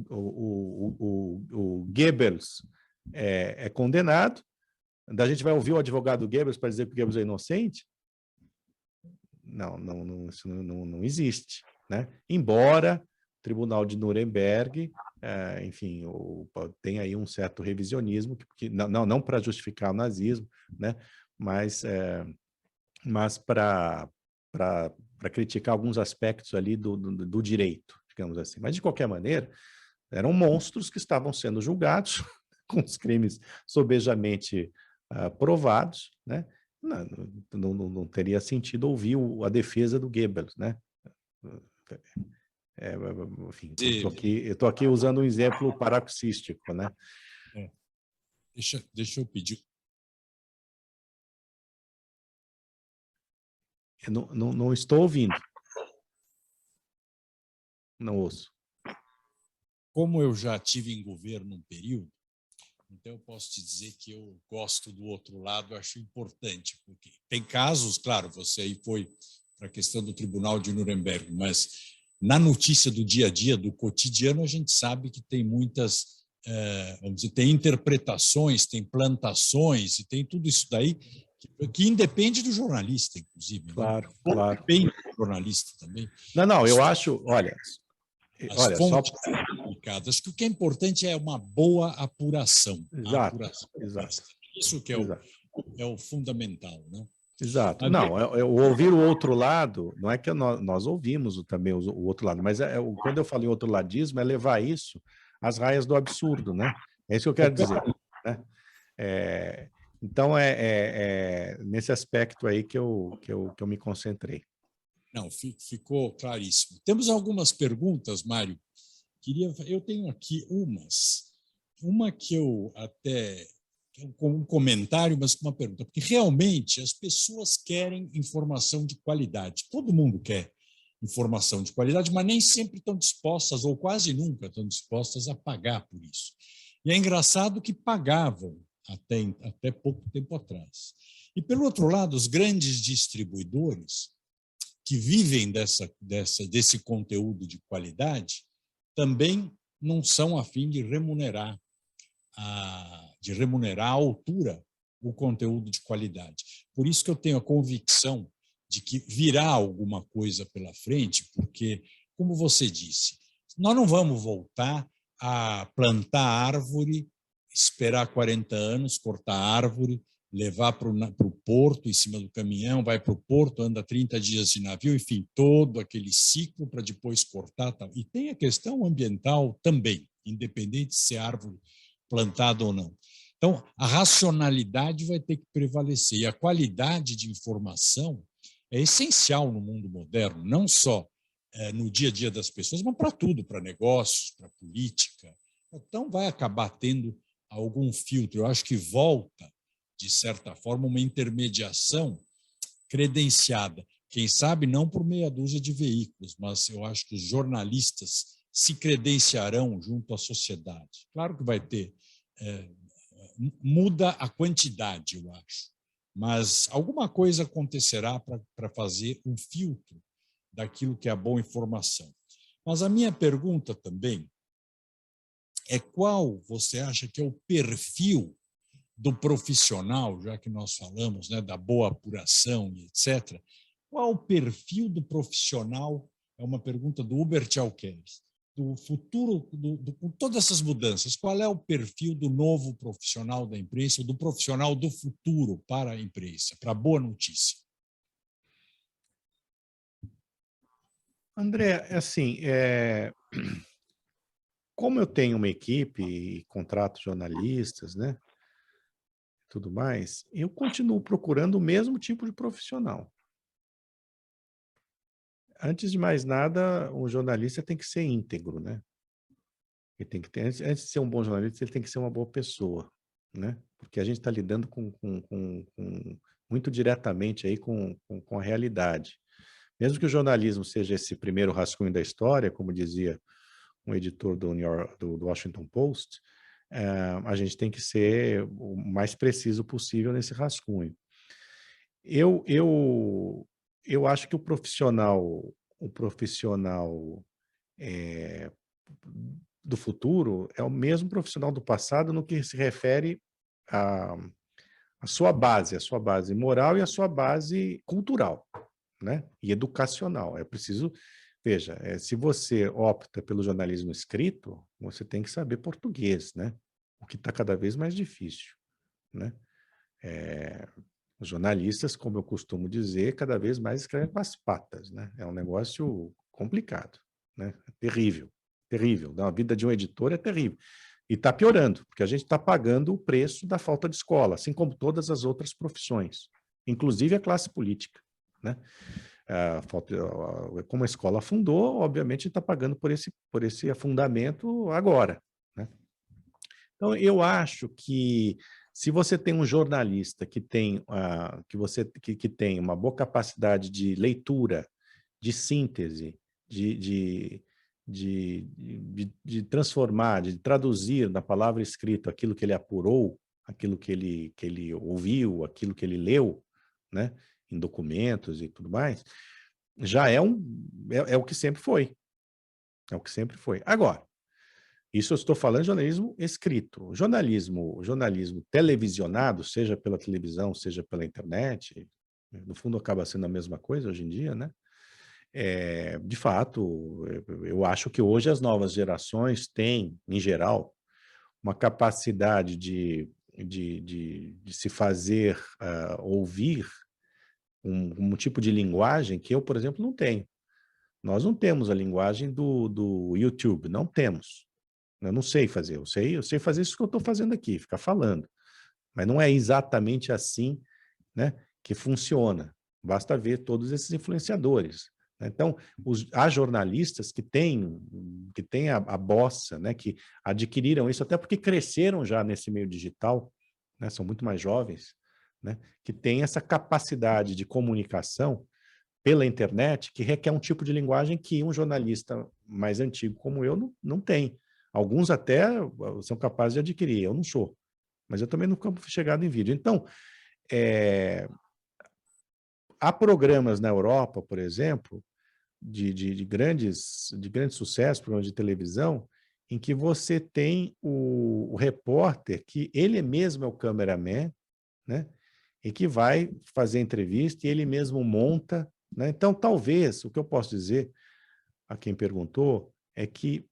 o Goebbels é condenado, a gente vai ouvir o advogado Goebbels para dizer que o Goebbels é inocente? Não, isso não existe, né? Embora o Tribunal de Nuremberg, enfim, tem aí um certo revisionismo, que não para justificar o nazismo, né? Mas para criticar alguns aspectos ali do direito, digamos assim. Mas, de qualquer maneira, eram monstros que estavam sendo julgados com os crimes sobejamente provados, né? Não teria sentido ouvir a defesa do Goebbels, né? Enfim, eu estou aqui usando um exemplo paroxístico, né? Deixa eu pedir. Eu não estou ouvindo. Não ouço. Como eu já tive em governo um período, então eu posso te dizer que eu gosto do outro lado, acho importante, porque tem casos, claro, você aí foi para a questão do Tribunal de Nuremberg, mas na notícia do dia a dia, do cotidiano, a gente sabe que tem muitas, vamos dizer, tem interpretações, tem plantações, e tem tudo isso daí que independe do jornalista, inclusive. Claro, né? claro. Depende do jornalista também. Não, eu acho, olha, as fontes publicadas. Acho que o que é importante é uma boa apuração. Exato, exato. Isso que é o fundamental, né? Exato. Não, ouvir o outro lado, não é que nós ouvimos também o outro lado, mas quando eu falo em outro ladismo, é levar isso às raias do absurdo, né? É isso que eu quero dizer. Né? Então, nesse aspecto aí que eu me concentrei. Não, ficou claríssimo. Temos algumas perguntas, Mário. Eu tenho aqui uma que eu até com um comentário, mas com uma pergunta, porque realmente as pessoas querem informação de qualidade. Todo mundo quer informação de qualidade, mas nem sempre estão dispostas, ou quase nunca estão dispostas a pagar por isso. E é engraçado que pagavam até pouco tempo atrás. E, pelo outro lado, os grandes distribuidores que vivem desse conteúdo de qualidade também não são a fim de remunerar à altura o conteúdo de qualidade. Por isso que eu tenho a convicção de que virá alguma coisa pela frente, porque, como você disse, nós não vamos voltar a plantar árvore, esperar 40 anos, cortar árvore, levar para o porto, em cima do caminhão, vai para o porto, anda 30 dias de navio, enfim, todo aquele ciclo para depois cortar. Tal. E tem a questão ambiental também, independente de ser árvore plantada ou não. Então, a racionalidade vai ter que prevalecer, e a qualidade de informação é essencial no mundo moderno, não só no dia a dia das pessoas, mas para tudo, para negócios, para política. Então, vai acabar tendo algum filtro. Eu acho que volta, de certa forma, uma intermediação credenciada. Quem sabe não por meia dúzia de veículos, mas eu acho que os jornalistas se credenciarão junto à sociedade. Claro que vai ter, muda a quantidade, eu acho, mas alguma coisa acontecerá para fazer um filtro daquilo que é a boa informação. Mas a minha pergunta também é qual você acha que é o perfil do profissional, já que nós falamos, né, da boa apuração e etc. Qual o perfil do profissional? É uma pergunta do Hubert Alkeres. Do futuro, com todas essas mudanças, qual é o perfil do novo profissional da imprensa, do profissional do futuro para a imprensa, para a boa notícia? André, assim, como eu tenho uma equipe e contrato jornalistas, né, tudo mais, eu continuo procurando o mesmo tipo de profissional. Antes de mais nada, o jornalista tem que ser íntegro, né? Ele tem que ter, antes de ser um bom jornalista, ele tem que ser uma boa pessoa, né? Porque a gente está lidando muito diretamente aí com a realidade. Mesmo que o jornalismo seja esse primeiro rascunho da história, como dizia um editor do Washington Post, a gente tem que ser o mais preciso possível nesse rascunho. Eu acho que o profissional do futuro é o mesmo profissional do passado no que se refere à sua base moral e à sua base cultural, né? E educacional. É preciso, veja, se você opta pelo jornalismo escrito, você tem que saber português, né? O que está cada vez mais difícil, né? Os jornalistas, como eu costumo dizer, cada vez mais escrevem com as patas, né? É um negócio complicado, né? Terrível, terrível. A vida de um editor é terrível. E está piorando, porque a gente está pagando o preço da falta de escola, assim como todas as outras profissões, inclusive a classe política, né? Como a escola afundou, obviamente está pagando por esse afundamento agora, né? Então, eu acho que se você tem um jornalista que tem, que tem uma boa capacidade de leitura, de síntese, de transformar, de traduzir na palavra escrita aquilo que ele apurou, aquilo que ele ouviu, aquilo que ele leu, né, em documentos e tudo mais, já é o que sempre foi. É o que sempre foi. Agora, isso eu estou falando de jornalismo escrito. O jornalismo televisionado, seja pela televisão, seja pela internet, no fundo acaba sendo a mesma coisa hoje em dia, né? De fato, eu acho que hoje as novas gerações têm, em geral, uma capacidade de se fazer ouvir um tipo de linguagem que eu, por exemplo, não tenho. Nós não temos a linguagem do YouTube, não temos. Eu não sei fazer, eu sei fazer isso que eu estou fazendo aqui, ficar falando. Mas não é exatamente assim, né, que funciona. Basta ver todos esses influenciadores. Então, há jornalistas que têm a bossa, né, que adquiriram isso, até porque cresceram já nesse meio digital, né, são muito mais jovens, né, que têm essa capacidade de comunicação pela internet que requer um tipo de linguagem que um jornalista mais antigo como eu não tem. Alguns até são capazes de adquirir, eu não sou. Mas eu também nunca fui chegado em vídeo. Então, há programas na Europa, por exemplo, de grandes sucessos, programas de televisão, em que você tem o repórter, que ele mesmo é o cameraman, né? E que vai fazer entrevista e ele mesmo monta, né? Então, talvez, o que eu posso dizer a quem perguntou é que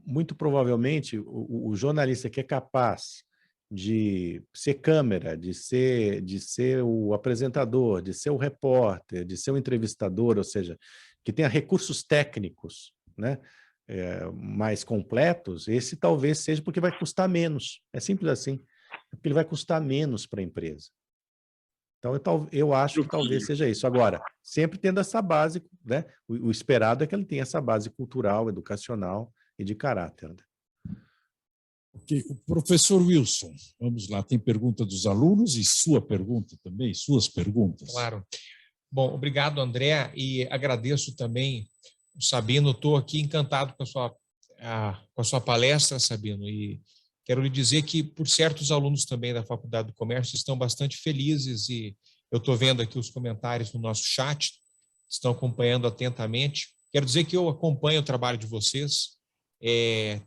muito provavelmente o jornalista que é capaz de ser câmera, de ser o apresentador, de ser o repórter, de ser o entrevistador, ou seja, que tenha recursos técnicos, né, mais completos, esse talvez seja porque vai custar menos. É simples assim. Porque ele vai custar menos para a empresa. Então, eu acho que talvez seja isso. Agora, sempre tendo essa base, né? O esperado é que ele tenha essa base cultural, educacional e de caráter. Né? Okay. O professor Wilson, vamos lá, tem pergunta dos alunos e sua pergunta também, suas perguntas. Claro. Bom, obrigado, André, e agradeço também o Sabino. Estou aqui encantado com a sua palestra, Sabino, e quero lhe dizer que, por certos alunos também da Faculdade do Comércio, estão bastante felizes e eu estou vendo aqui os comentários no nosso chat, estão acompanhando atentamente. Quero dizer que eu acompanho o trabalho de vocês,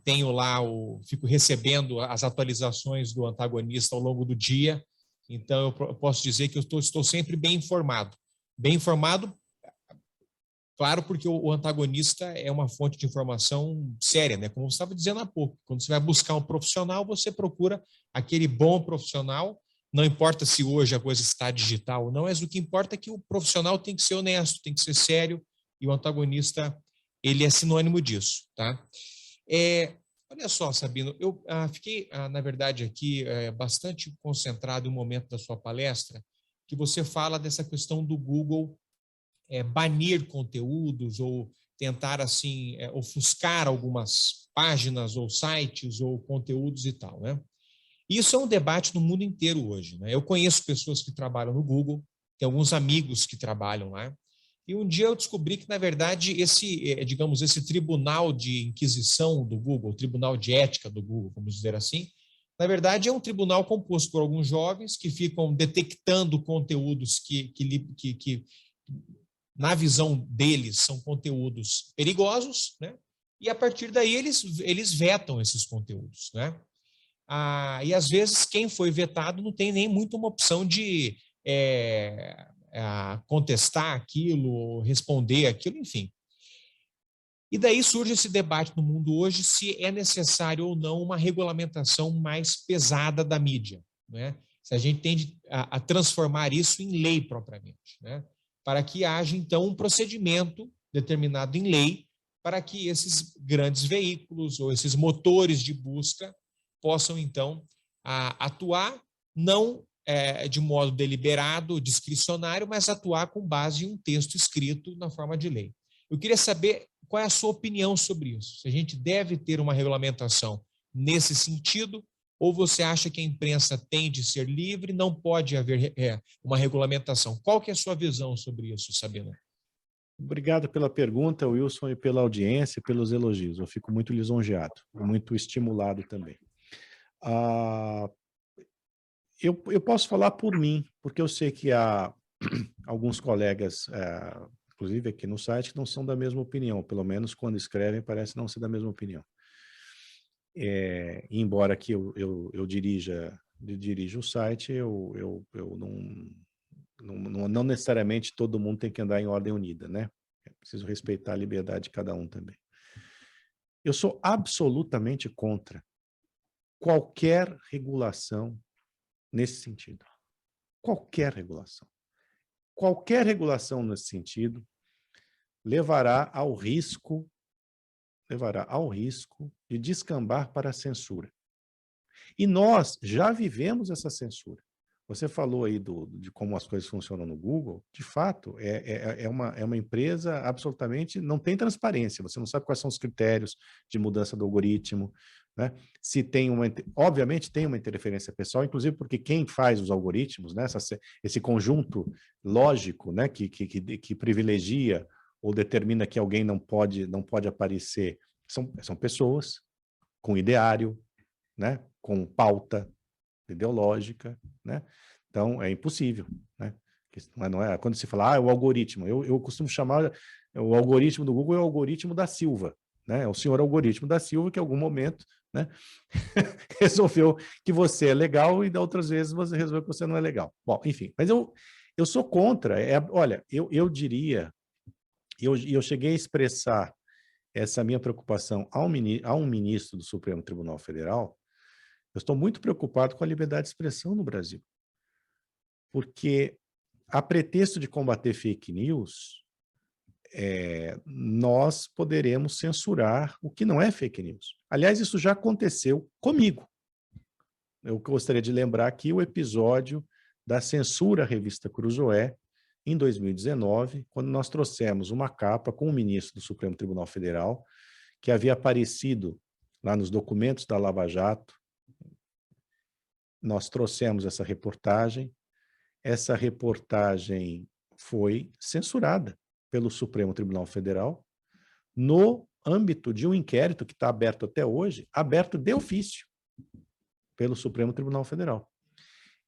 tenho lá, fico recebendo as atualizações do Antagonista ao longo do dia, então eu posso dizer que eu estou sempre bem informado. Bem informado, claro, porque o Antagonista é uma fonte de informação séria, né? Como você estava dizendo há pouco, quando você vai buscar um profissional, você procura aquele bom profissional, não importa se hoje a coisa está digital ou não, mas o que importa é que o profissional tem que ser honesto, tem que ser sério, e o Antagonista, ele é sinônimo disso, tá? Olha só, Sabino, eu fiquei, na verdade, aqui bastante concentrado em um momento da sua palestra, que você fala dessa questão do Google banir conteúdos ou tentar, assim, ofuscar algumas páginas ou sites ou conteúdos e tal, né? Isso é um debate no mundo inteiro hoje, né? Eu conheço pessoas que trabalham no Google, tem alguns amigos que trabalham lá, e um dia eu descobri que, na verdade, digamos, esse tribunal de inquisição do Google, tribunal de ética do Google, vamos dizer assim, na verdade, é um tribunal composto por alguns jovens que ficam detectando conteúdos que na visão deles, são conteúdos perigosos, né? E a partir daí eles vetam esses conteúdos, né? E às vezes quem foi vetado não tem nem muito uma opção de contestar aquilo, responder aquilo, enfim. E daí surge esse debate no mundo hoje se é necessário ou não uma regulamentação mais pesada da mídia, né? Se a gente tende a transformar isso em lei propriamente, né? Para que haja, então, um procedimento determinado em lei para que esses grandes veículos ou esses motores de busca possam, então, atuar não de modo deliberado, discricionário, mas atuar com base em um texto escrito na forma de lei. Eu queria saber qual é a sua opinião sobre isso. Se a gente deve ter uma regulamentação nesse sentido, ou você acha que a imprensa tem de ser livre, não pode haver uma regulamentação? Qual que é a sua visão sobre isso, Sabino? Obrigado pela pergunta, Wilson, e pela audiência, pelos elogios. Eu fico muito lisonjeado, muito estimulado também. Eu posso falar por mim, porque eu sei que há alguns colegas, inclusive aqui no site, que não são da mesma opinião, pelo menos quando escrevem parece não ser da mesma opinião. Embora que eu dirija o site, eu não necessariamente todo mundo tem que andar em ordem unida, né? É preciso respeitar a liberdade de cada um também. Eu sou absolutamente contra qualquer regulação nesse sentido. Qualquer regulação. Qualquer regulação nesse sentido levará ao risco de descambar para a censura. E nós já vivemos essa censura. Você falou aí de como as coisas funcionam no Google. De fato, é uma empresa absolutamente... não tem transparência. Você não sabe quais são os critérios de mudança do algoritmo, né? Se tem obviamente tem uma interferência pessoal, inclusive porque quem faz os algoritmos, né, esse conjunto lógico, né, que privilegia ou determina que alguém não pode aparecer, são pessoas com ideário, né, com pauta ideológica, né? Então é impossível, né? Não é quando se fala, o algoritmo, eu costumo chamar o algoritmo do Google é o algoritmo da Silva, né? É o senhor algoritmo da Silva que em algum momento, né, resolveu que você é legal e da outras vezes você resolveu que você não é legal. Bom, enfim, mas eu sou contra. Olha, eu diria, eu cheguei a expressar essa minha preocupação a um ministro do Supremo Tribunal Federal. Eu estou muito preocupado com a liberdade de expressão no Brasil, porque a pretexto de combater fake news, nós poderemos censurar o que não é fake news. Aliás, isso já aconteceu comigo. Eu gostaria de lembrar aqui o episódio da censura à revista Cruzoé, em 2019, quando nós trouxemos uma capa com o ministro do Supremo Tribunal Federal, que havia aparecido lá nos documentos da Lava Jato. Nós trouxemos essa reportagem foi censurada pelo Supremo Tribunal Federal no âmbito de um inquérito que está aberto até hoje, aberto de ofício pelo Supremo Tribunal Federal.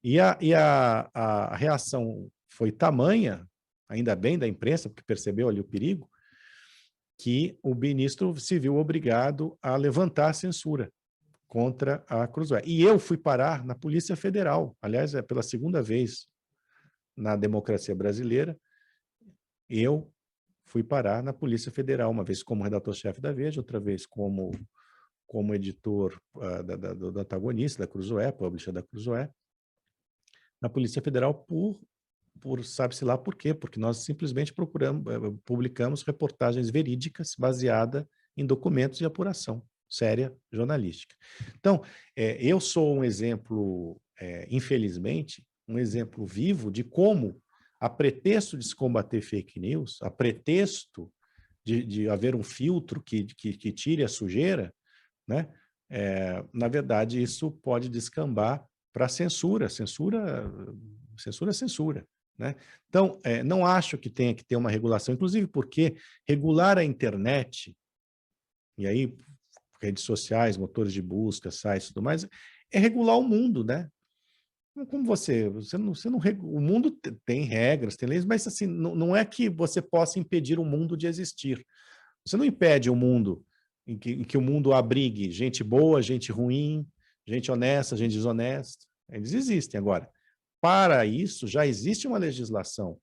E a reação foi tamanha, ainda bem da imprensa, porque percebeu ali o perigo, que o ministro se viu obrigado a levantar a censura contra a Cruzoé. E eu fui parar na Polícia Federal, aliás, é pela segunda vez na democracia brasileira, eu fui parar na Polícia Federal, uma vez como redator-chefe da Veja, outra vez como editor do antagonista da Cruzoé, publisher da Cruzoé, na Polícia Federal por sabe-se lá por quê, porque nós simplesmente publicamos reportagens verídicas baseadas em documentos de apuração séria jornalística. Então, eu sou um exemplo, infelizmente, um exemplo vivo de como, a pretexto de se combater fake news, a pretexto de haver um filtro que tire a sujeira, né? Na verdade, isso pode descambar para censura, né? Então, não acho que tenha que ter uma regulação, inclusive porque regular a internet, e aí redes sociais, motores de busca, sites e tudo mais, é regular o mundo, né? Como o mundo tem regras, tem leis, mas assim, não é que você possa impedir o mundo de existir. Você não impede o mundo em que o mundo abrigue gente boa, gente ruim, gente honesta, gente desonesta. Eles existem. Agora, para isso, já existe uma legislação,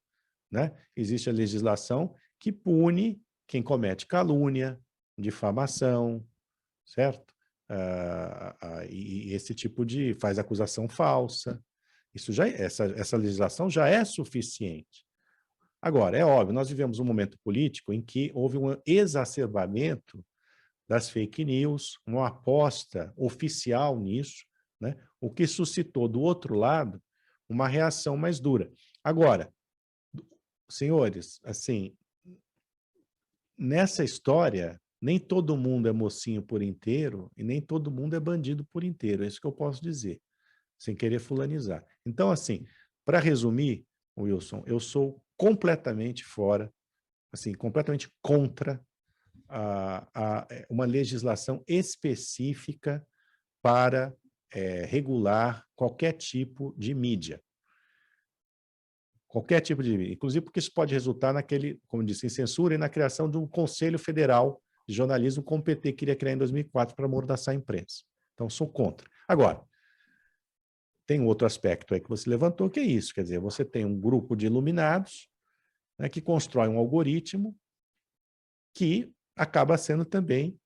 né? Existe a legislação que pune quem comete calúnia, difamação, certo? E esse tipo faz acusação falsa. Essa legislação já é suficiente. Agora, é óbvio, nós vivemos um momento político em que houve um exacerbamento das fake news, uma aposta oficial nisso, né? O que suscitou do outro lado uma reação mais dura. Agora, senhores, assim, nessa história, nem todo mundo é mocinho por inteiro e nem todo mundo é bandido por inteiro. É isso que eu posso dizer, sem querer fulanizar. Então, assim, para resumir, Wilson, eu sou completamente fora, assim, completamente contra uma legislação específica para regular qualquer tipo de mídia. Qualquer tipo de mídia. Inclusive porque isso pode resultar naquele, como disse, em censura e na criação de um Conselho Federal de Jornalismo, como o PT queria criar em 2004 para amordaçar a imprensa. Então, sou contra. Agora, tem outro aspecto aí que você levantou, que é isso, quer dizer, você tem um grupo de iluminados, né, que constrói um algoritmo que acaba sendo também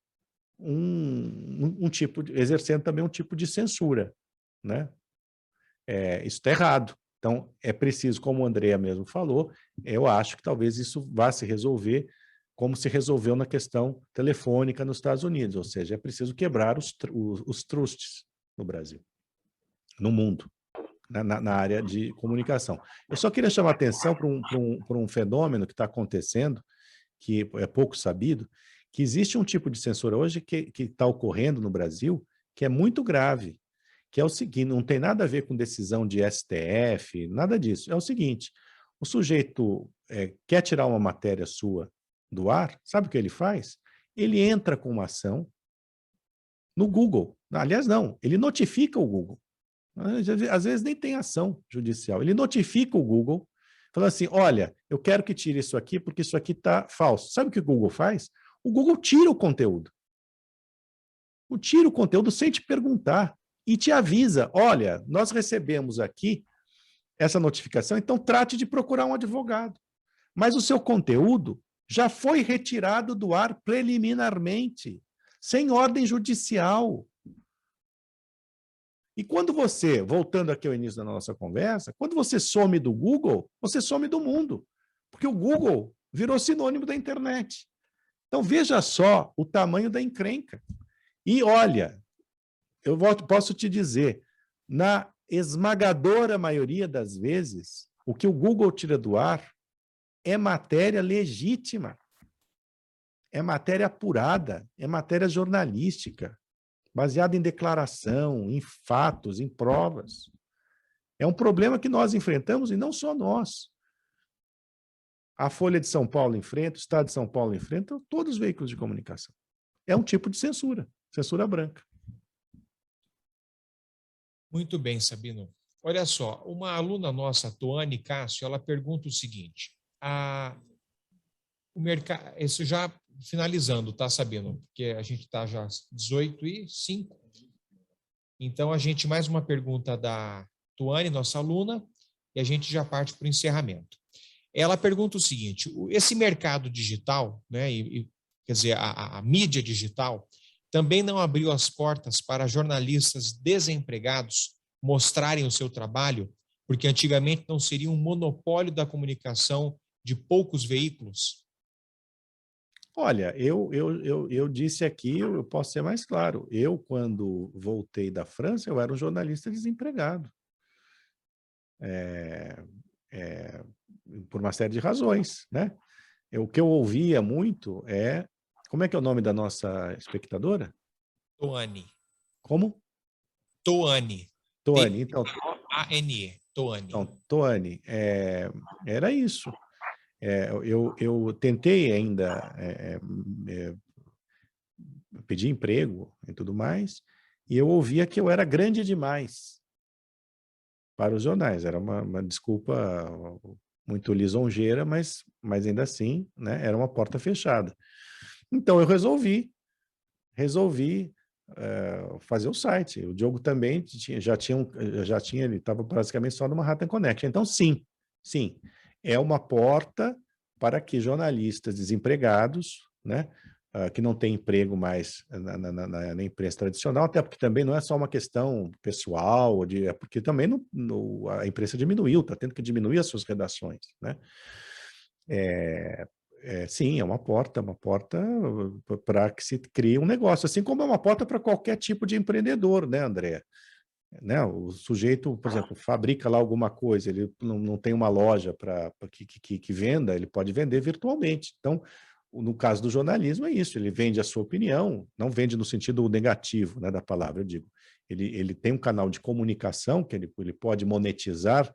exercendo também um tipo de censura, né? Isso está errado. Então, é preciso, como a Andrea mesmo falou, eu acho que talvez isso vá se resolver como se resolveu na questão telefônica nos Estados Unidos, ou seja, é preciso quebrar os trustes no Brasil, no mundo, na área de comunicação. Eu só queria chamar a atenção para um fenômeno que está acontecendo, que é pouco sabido, que existe um tipo de censura hoje que está ocorrendo no Brasil, que é muito grave, que é o seguinte, não tem nada a ver com decisão de STF, nada disso. É o seguinte, o sujeito quer tirar uma matéria sua do ar, sabe o que ele faz? Ele entra com uma ação no Google. Aliás, não, ele notifica o Google. Às vezes nem tem ação judicial. Ele notifica o Google, falando assim, olha, eu quero que tire isso aqui porque isso aqui está falso. Sabe o que o Google faz? O Google tira o conteúdo. Tira o conteúdo sem te perguntar e te avisa, olha, nós recebemos aqui essa notificação, então trate de procurar um advogado. Mas o seu conteúdo já foi retirado do ar preliminarmente, sem ordem judicial. E quando você, voltando aqui ao início da nossa conversa, quando você some do Google, você some do mundo. Porque o Google virou sinônimo da internet. Então, veja só o tamanho da encrenca. E, olha, posso te dizer, na esmagadora maioria das vezes, o que o Google tira do ar é matéria legítima, é matéria apurada, é matéria jornalística, baseada em declaração, em fatos, em provas. É um problema que nós enfrentamos, e não só nós. A Folha de São Paulo enfrenta, o Estado de São Paulo enfrenta, todos os veículos de comunicação. É um tipo de censura, censura branca. Muito bem, Sabino. Olha só, uma aluna nossa, Toane Cássio, ela pergunta o seguinte: o mercado, isso já finalizando, tá, Sabino? Porque a gente está já às 18h05. Então, a gente, mais uma pergunta da Toane, nossa aluna, e a gente já parte para o encerramento. Ela pergunta o seguinte: esse mercado digital, né, quer dizer, a mídia digital, também não abriu as portas para jornalistas desempregados mostrarem o seu trabalho, porque antigamente não seria um monopólio da comunicação de poucos veículos? Olha, eu disse aqui, eu posso ser mais claro. Eu, quando voltei da França, eu era um jornalista desempregado. Por uma série de razões, né? O que eu ouvia muito é... Como é que é o nome da nossa espectadora? Toane. Como? Toane. Toane. Então, T-A-N-E. Toane. então Toane, era isso. Eu tentei ainda pedir emprego e tudo mais, e eu ouvia que eu era grande demais para os jornais. Era uma desculpa muito lisonjeira, mas ainda assim, né, era uma porta fechada. Então, eu resolvi fazer o site. O Diogo também ele estava basicamente só numa Manhattan Connection. Então, sim, é uma porta para que jornalistas desempregados, né, que não têm emprego mais na imprensa tradicional, até porque também não é só uma questão pessoal, é porque também a imprensa diminuiu, está tendo que diminuir as suas redações, né? Sim, é uma porta para que se crie um negócio, assim como é uma porta para qualquer tipo de empreendedor, né, André? Né? O sujeito, por exemplo, fabrica lá alguma coisa, ele não tem uma loja que venda, ele pode vender virtualmente. Então, no caso do jornalismo, é isso, ele vende a sua opinião, não vende no sentido negativo, né, da palavra, eu digo. Ele tem um canal de comunicação que ele pode monetizar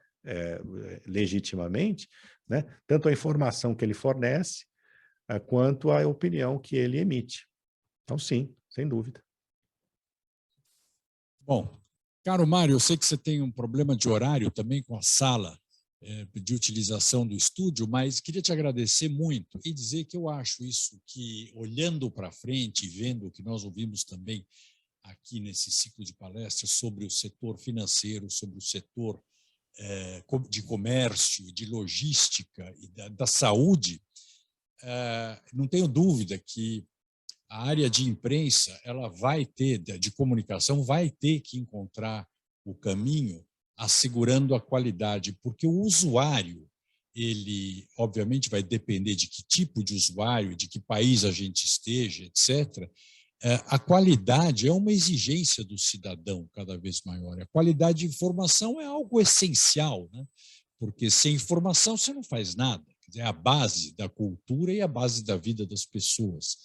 legitimamente, né? Tanto a informação que ele fornece, quanto a opinião que ele emite. Então, sim, sem dúvida. Bom, caro Mário, eu sei que você tem um problema de horário também com a sala de utilização do estúdio, mas queria te agradecer muito e dizer que eu acho isso, que olhando para frente e vendo o que nós ouvimos também aqui nesse ciclo de palestras sobre o setor financeiro, sobre o setor de comércio, de logística e da saúde, não tenho dúvida que a área de imprensa, ela vai ter, de comunicação, vai ter que encontrar o caminho assegurando a qualidade, porque o usuário, ele obviamente vai depender de que tipo de usuário, de que país a gente esteja, etc. A qualidade é uma exigência do cidadão cada vez maior. A qualidade de informação é algo essencial, né? Porque sem informação você não faz nada. É a base da cultura e a base da vida das pessoas.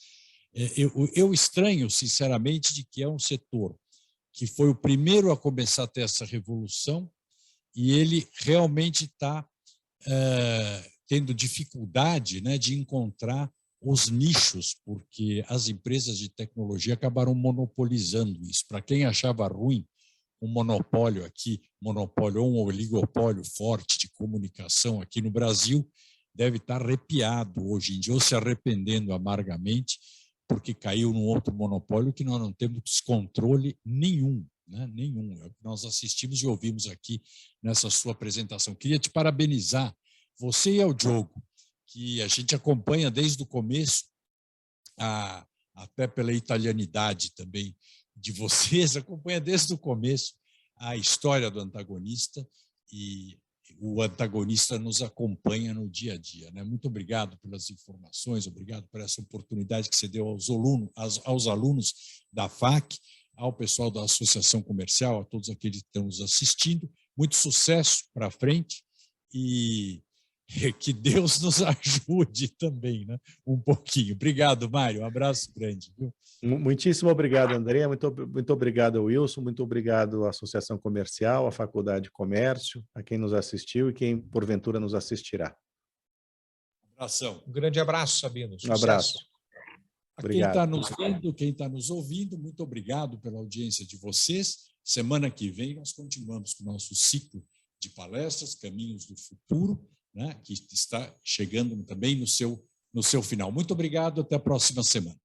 Eu estranho, sinceramente, de que é um setor que foi o primeiro a começar a ter essa revolução e ele realmente está tendo dificuldade, né, de encontrar os nichos, porque as empresas de tecnologia acabaram monopolizando isso. Para quem achava ruim um monopólio aqui, monopólio ou um oligopólio forte de comunicação aqui no Brasil, deve estar arrepiado hoje em dia, ou se arrependendo amargamente, porque caiu num outro monopólio que nós não temos controle nenhum, né? Nenhum. É o que nós assistimos e ouvimos aqui nessa sua apresentação. Queria te parabenizar, você e ao Diogo, que a gente acompanha desde o começo, até pela italianidade também de vocês, acompanha desde o começo a história do antagonista e o antagonista nos acompanha no dia a dia, né? Muito obrigado pelas informações, obrigado por essa oportunidade que você deu aos alunos da FAC, ao pessoal da Associação Comercial, a todos aqueles que estão nos assistindo. Muito sucesso para frente e que Deus nos ajude também, né? Um pouquinho. Obrigado, Mário. Um abraço grande. Viu? Muitíssimo obrigado, André. Muito obrigado, Wilson. Muito obrigado à Associação Comercial, à Faculdade de Comércio, a quem nos assistiu e quem, porventura, nos assistirá. Abração. Um grande abraço, Sabino. Sucesso. Um abraço. A quem está nos vendo, quem está nos ouvindo, muito obrigado pela audiência de vocês. Semana que vem nós continuamos com o nosso ciclo de palestras, Caminhos do Futuro, né, que está chegando também no seu final. Muito obrigado, até a próxima semana.